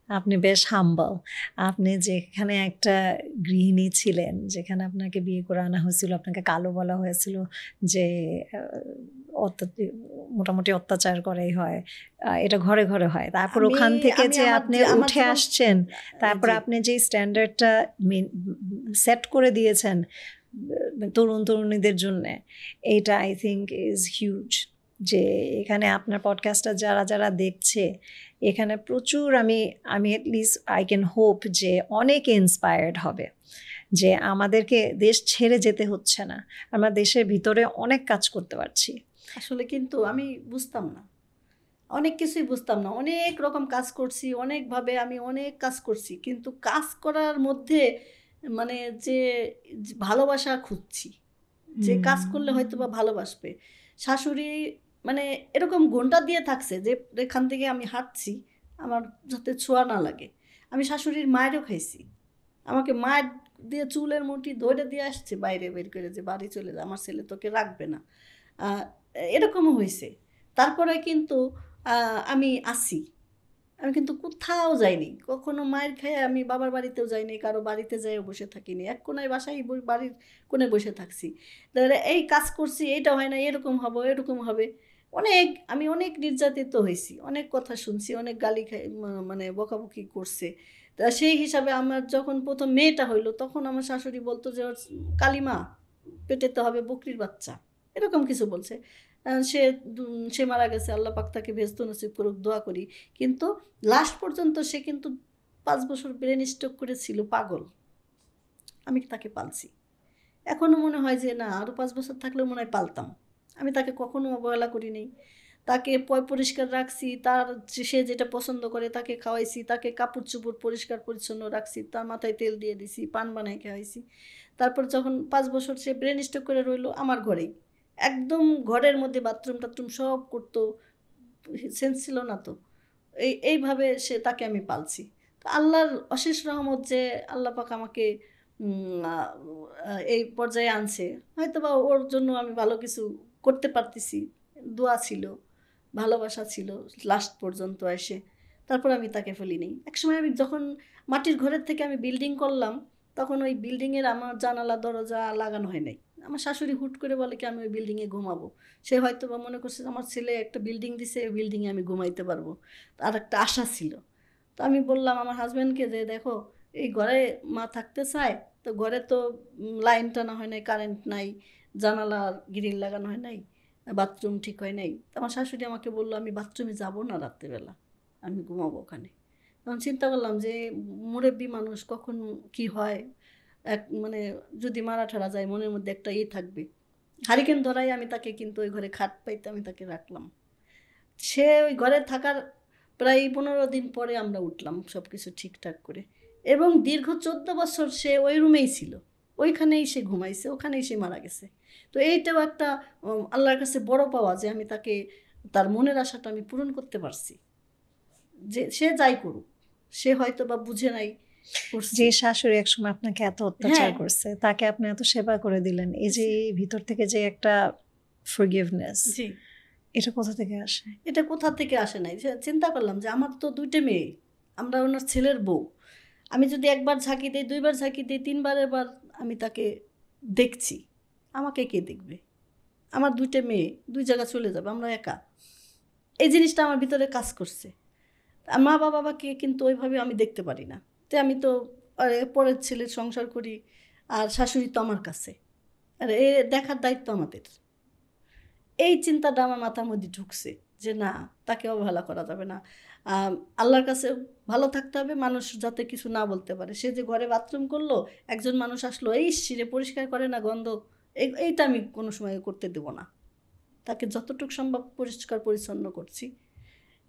আপনি বেশ হাম্বল। আপনি যেখানে একটা গৃহিণী ছিলেন, যেখানে আপনাকে বিয়ে করে আনা হয়েছিল, আপনাকে কালো বলা হয়েছিল, যে মোটামুটি অত্যাচার করাই হয়, এটা ঘরে ঘরে হয়, তারপর ওখান থেকে যে আপনি উঠে আসছেন, তারপর আপনি যে স্ট্যান্ডার্ডটা সেট করে দিয়েছেন তরুণ তরুণীদের জন্য, এটা আই থিঙ্ক ইজ হিউজ। যে এখানে আপনার পডকাস্টটা যারা যারা দেখছে, এখানে প্রচুর আমি অ্যাটলিস্ট আই ক্যান হোপ যে অনেকে ইন্সপায়ার্ড হবে, যে আমাদেরকে দেশ ছেড়ে যেতে হচ্ছে না, আমরা দেশের ভিতরে অনেক কাজ করতে পারছি। আসলে কিন্তু আমি বুঝতাম না, অনেক কিছুই বুঝতাম না, অনেক রকম কাজ করছি, অনেকভাবে আমি অনেক কাজ করছি, কিন্তু কাজ করার মধ্যে মানে যে ভালোবাসা খুঁজছি, যে কাজ করলে হয়তো বা ভালোবাসবে। শাশুড়ি মানে এরকম ঘন্টা দিয়ে থাকছে যে এখান থেকে আমি হাঁটছি, আমার যাতে ছোঁয়া না লাগে। আমি শাশুড়ির মায়েরও খাইছি, আমাকে মায়ের দিয়ে চুলের মুঠি ধরে দিয়ে আসছে বাইরে বের করে, যে বাড়ি চলে যা, আমার ছেলে তোকে রাখবে না, এরকমও হয়েছে। তারপরে কিন্তু আমি আসি, আমি কিন্তু কোথাও যাইনি কখনো, মায়ের খেয়ে আমি বাবার বাড়িতেও যাইনি, কারো বাড়িতে যাইও বসে থাকিনি, এক কোনায় বাসায় বাড়ির কোণে বসে থাকছি, তাহলে এই কাজ করছি, এইটা হয় না, এরকম হবে এরকম হবে, আমি অনেক নির্যাতিত হয়েছি, অনেক কথা শুনছি, অনেক গালি মানে বকাবকি করছে। তা সেই হিসাবে আমার যখন প্রথম মেয়েটা হইলো, তখন আমার শাশুড়ি বলতো যে কালিমা পেটেতে হবে বকরির বাচ্চা, এরকম কিছু বলছে। সে সে মারা গেছে, আল্লাহ পাক তাকে ভেস্ত নসিব করুক, দোয়া করি। কিন্তু লাস্ট পর্যন্ত সে কিন্তু 5 বছর ব্রেন স্ট্রোক করেছিল, পাগল। আমি তাকে পালছি, এখনও মনে হয় যে না, আরও 5 বছর থাকলেও মনে হয় পালতাম। আমি তাকে কখনো অবহেলা করিনি, তাকে পরিষ্কার রাখছি, তার সে যেটা পছন্দ করে তাকে খাওয়াইছি, তাকে কাপড় চোপড় পরিষ্কার পরিচ্ছন্ন রাখছি, তার মাথায় তেল দিয়ে দিছি, পান বানাই খাওয়াইছি। তারপর যখন 5 বছর সে ব্রেন স্ট্রোক করে রইলো আমার ঘরেই, একদম ঘরের মধ্যে বাথরুম টাথরুম সব করতো, সেন্স ছিল না তো, এইভাবে তাকে আমি পালছি। তো আল্লাহর অশেষ রহমত যে আল্লাহ পাক আমাকে এই পর্যায়ে আনছে, হয়তো বা ওর জন্য আমি ভালো কিছু করতে পারতেছি, দোয়া ছিল, ভালোবাসা ছিল লাস্ট পর্যন্ত এসে। তারপর আমি তাকে ফেলিনি। একসময় আমি যখন মাটির ঘরের থেকে আমি বিল্ডিং করলাম, তখন ওই বিল্ডিংয়ের আমার জানালা দরজা লাগানো হয় নাই। আমার শাশুড়ি হুট করে বলে কি আমি ওই বিল্ডিংয়ে ঘুমাবো। সে হয়তো বা মনে করছে আমার ছেলে একটা বিল্ডিং দিছে, ওই বিল্ডিংয়ে আমি ঘুমাইতে পারবো, আর একটা আশা ছিল। তো আমি বললাম আমার হাজব্যান্ডকে যে দেখো এই ঘরে মা থাকতে চায়, তো ঘরে তো লাইন টানা হয় নাই, কারেন্ট নাই, জানালা গ্রিল লাগানো হয় নাই, বাথরুম ঠিক হয় নাই। আমার শাশুড়ি আমাকে বললো আমি বাথরুমে যাবো না রাত্রেবেলা, আমি ঘুমাবো ওখানে। তখন চিন্তা করলাম যে মুরব্বী মানুষ কখন কি হয়, মানে যদি মারা ঠারা যায় মনের মধ্যে একটা থাকবে। হারিকেন ধরাই আমি তাকে কিন্তু ওই ঘরে খাট পাইতে আমি তাকে রাখলাম। সে ওই ঘরে থাকার প্রায় 15 দিন পরে আমরা উঠলাম সব কিছু ঠিকঠাক করে, এবং দীর্ঘ 14 বছর সে ওই রুমেই ছিল, ওইখানেই সে ঘুমাইছে, ওখানেই সে মারা গেছে। তো এইটাও একটা আল্লাহর কাছে বড় পাওয়া যে আমি তাকে তার মনের আশাটা আমি পূরণ করতে পারছি। যে সে যাই করুক, সে হয়তো বা বুঝে নাই, যে শাশুড়ি একসময় আপনাকে এত অত্যাচার করছে, তাকে আপনি এত সেবা করে দিলেন, এই যে ভিতর থেকে যে একটা ফরগিভনেস, জি, এটা কোথা থেকে আসে? এটা কোথা থেকে আসে নাই। চিন্তা করলাম যে আমার তো 2টে মেয়ে, আমরা ওনার ছেলের বউ, আমি যদি একবার ঝাঁকি দিই, 2বার ঝাঁকি দিই, 3বারের বার আমি তাকে দেখছি, আমাকে কে দেখবে? আমার 2টে মেয়ে 2 জায়গা চলে যাবে, আমরা একা। এই জিনিসটা আমার ভিতরে কাজ করছে। মা বাবাকে কিন্তু ওইভাবে আমি দেখতে পারি না। তো আমি তো পরের ছেলের সংসার করি, আর শাশুড়ি তো আমার কাছে, আর এ দেখার দায়িত্ব আমাদের। এই চিন্তাটা আমার মাথার মধ্যে ঢুকছে যে না, তাকে অবহেলা করা যাবে না, আল্লাহর কাছে ভালো থাকতে হবে, মানুষ যাতে কিছু না বলতে পারে। সে যে ঘরে বাথরুম করলো, একজন মানুষ আসলো, এই শিরে পরিষ্কার করে না, গন্ধ, এইটা আমি কোনো সময় করতে দেব না। তাকে যতটুকু সম্ভব পরিষ্কার পরিচ্ছন্ন করছি।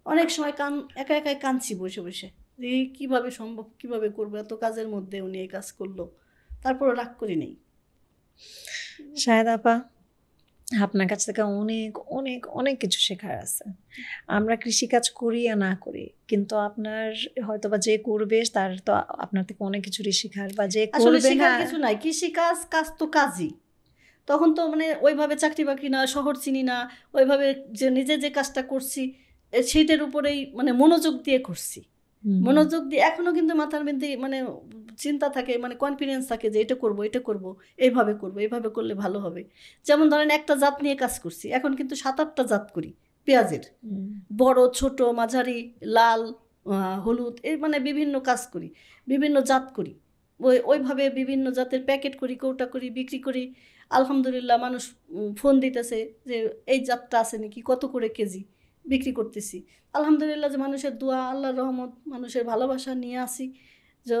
অনেক সময় একা একাই কাঁদছি বসে বসে, যে কীভাবে সম্ভব, কীভাবে করবো, এত কাজের মধ্যে উনি এই কাজ করলো, তারপরও রাগ করি নেই। শাহেদা আপা, আপনার কাছ থেকে অনেক অনেক অনেক কিছু শেখার আছে। আমরা কৃষিকাজ করি আর না করি, কিন্তু আপনার হয়তোবা যে করবে তার তো আপনার থেকে অনেক কিছুরই শেখার, বা যে করবে না কিছু নাই, কৃষিকাজ কাজ তো কাজই। তখন তো মানে ওইভাবে চাকরি বাকরি না, শহর চিনি না, ওইভাবে যে নিজে যে কাজটা করছি সেইটার উপরেই মানে মনোযোগ দিয়ে করছি। মনোযোগ দিয়ে এখনও কিন্তু মাথার মধ্যে মানে চিন্তা থাকে, মানে কনফিডেন্স থাকে যে এটা করব, এটা করব, এইভাবে করব, এইভাবে করলে ভালো হবে। যেমন ধরেন একটা জাত নিয়ে কাজ করছি, এখন কিন্তু 7-8টা জাত করি পেঁয়াজের, বড় ছোট মাঝারি লাল হলুদ, এই মানে বিভিন্ন কাজ করি, বিভিন্ন জাত করি, ওইভাবে বিভিন্ন জাতের প্যাকেট করি, কৌটা করি, বিক্রি করি। আলহামদুলিল্লাহ মানুষ ফোন দিতেছে যে এই জাতটা আছে নাকি, কত করে কেজি, বিক্রি করতেছি। আলহামদুলিল্লাহ যে মানুষের দোয়া, আল্লাহর রহমত, মানুষের ভালোবাসা নিয়ে আসি যে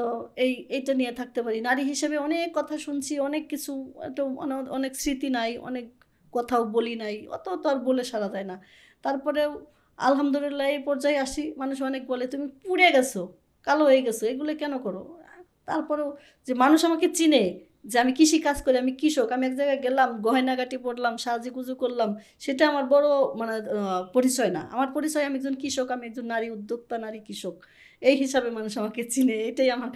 এইটা নিয়ে থাকতে পারি। নারী হিসেবে অনেক কথা শুনছি, অনেক কিছু, একটু অনেক স্মৃতি নাই, অনেক কথাও বলি নাই, অত তো আর বলে সারা যায় না। তারপরেও আলহামদুলিল্লাহ এই পর্যায়ে আসি, মানুষ অনেক বলে তুমি পুড়ে গেছো, কালো হয়ে গেছো, এগুলো কেন করো? তারপরেও যে মানুষ আমাকে চিনে যে আমি কৃষি কাজ করি, আমি কৃষক, আমি এক জায়গায় গেলাম, গয়নাগাটি পড়লাম, সাজুগুজু করলাম, সেটা আমার বড় মানে পরিচয় না। আমার পরিচয় আমি একজন কৃষক, আমি একজন নারী উদ্যোক্তা, নারী কৃষক, এই হিসাবে মানুষ আমাকে চিনে। এটাই আমার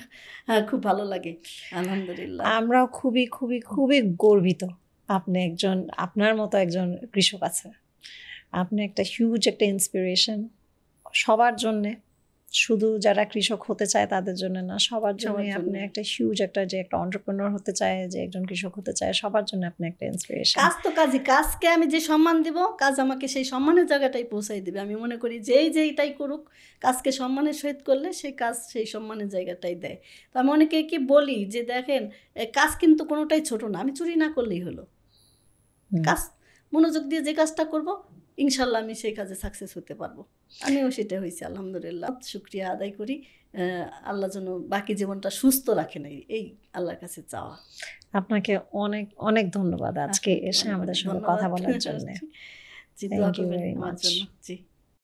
খুব ভালো লাগে, আলহামদুলিল্লাহ। আমরাও খুবই খুবই খুবই গর্বিত আপনি একজন, আপনার মতো একজন কৃষক আছে। আপনি একটা হিউজ একটা ইন্সপিরেশন সবার জন্যে, শুধু যারা কৃষক হতে চায় তাদের জন্য না, সবার জন্য আপনি একটা হিউজ একটা, যে একটা এন্টারপ্রেনার হতে চায়, যে একজন কৃষক হতে চায়, সবার জন্য আপনি একটা ইন্সপিরেশন। কাজ তো কাজই, কাজকে আমি যে সম্মান দেব, কাজ আমাকে সেই সম্মানের জায়গাটাই পৌঁছাই দেবে। আমি মনে করি যেইটাই করুক, কাজকে সম্মানের সহিত করলে সেই কাজ সেই সম্মানের জায়গাটাই দেয়। তো আমি অনেকে কি বলি যে দেখেন কাজ কিন্তু কোনোটাই ছোট না, আমি চুরি না করলেই হলো। কাজ মনোযোগ দিয়ে যে কাজটা করব, ইনশাল্লাহ আমি সেই কাজে সাকসেস হতে পারবো। আমিও সেটা হয়েছে, আলহামদুলিল্লাহ। শুকরিয়া আদায় করি, আল্লাহ যেন বাকি জীবনটা সুস্থ রাখেন, এই আল্লাহর কাছে চাওয়া। আপনাকে অনেক অনেক ধন্যবাদ আজকে এসে আমাদের সঙ্গে কথা বলার জন্য। জি, দোয়া করবেন আমার জন্য। জি।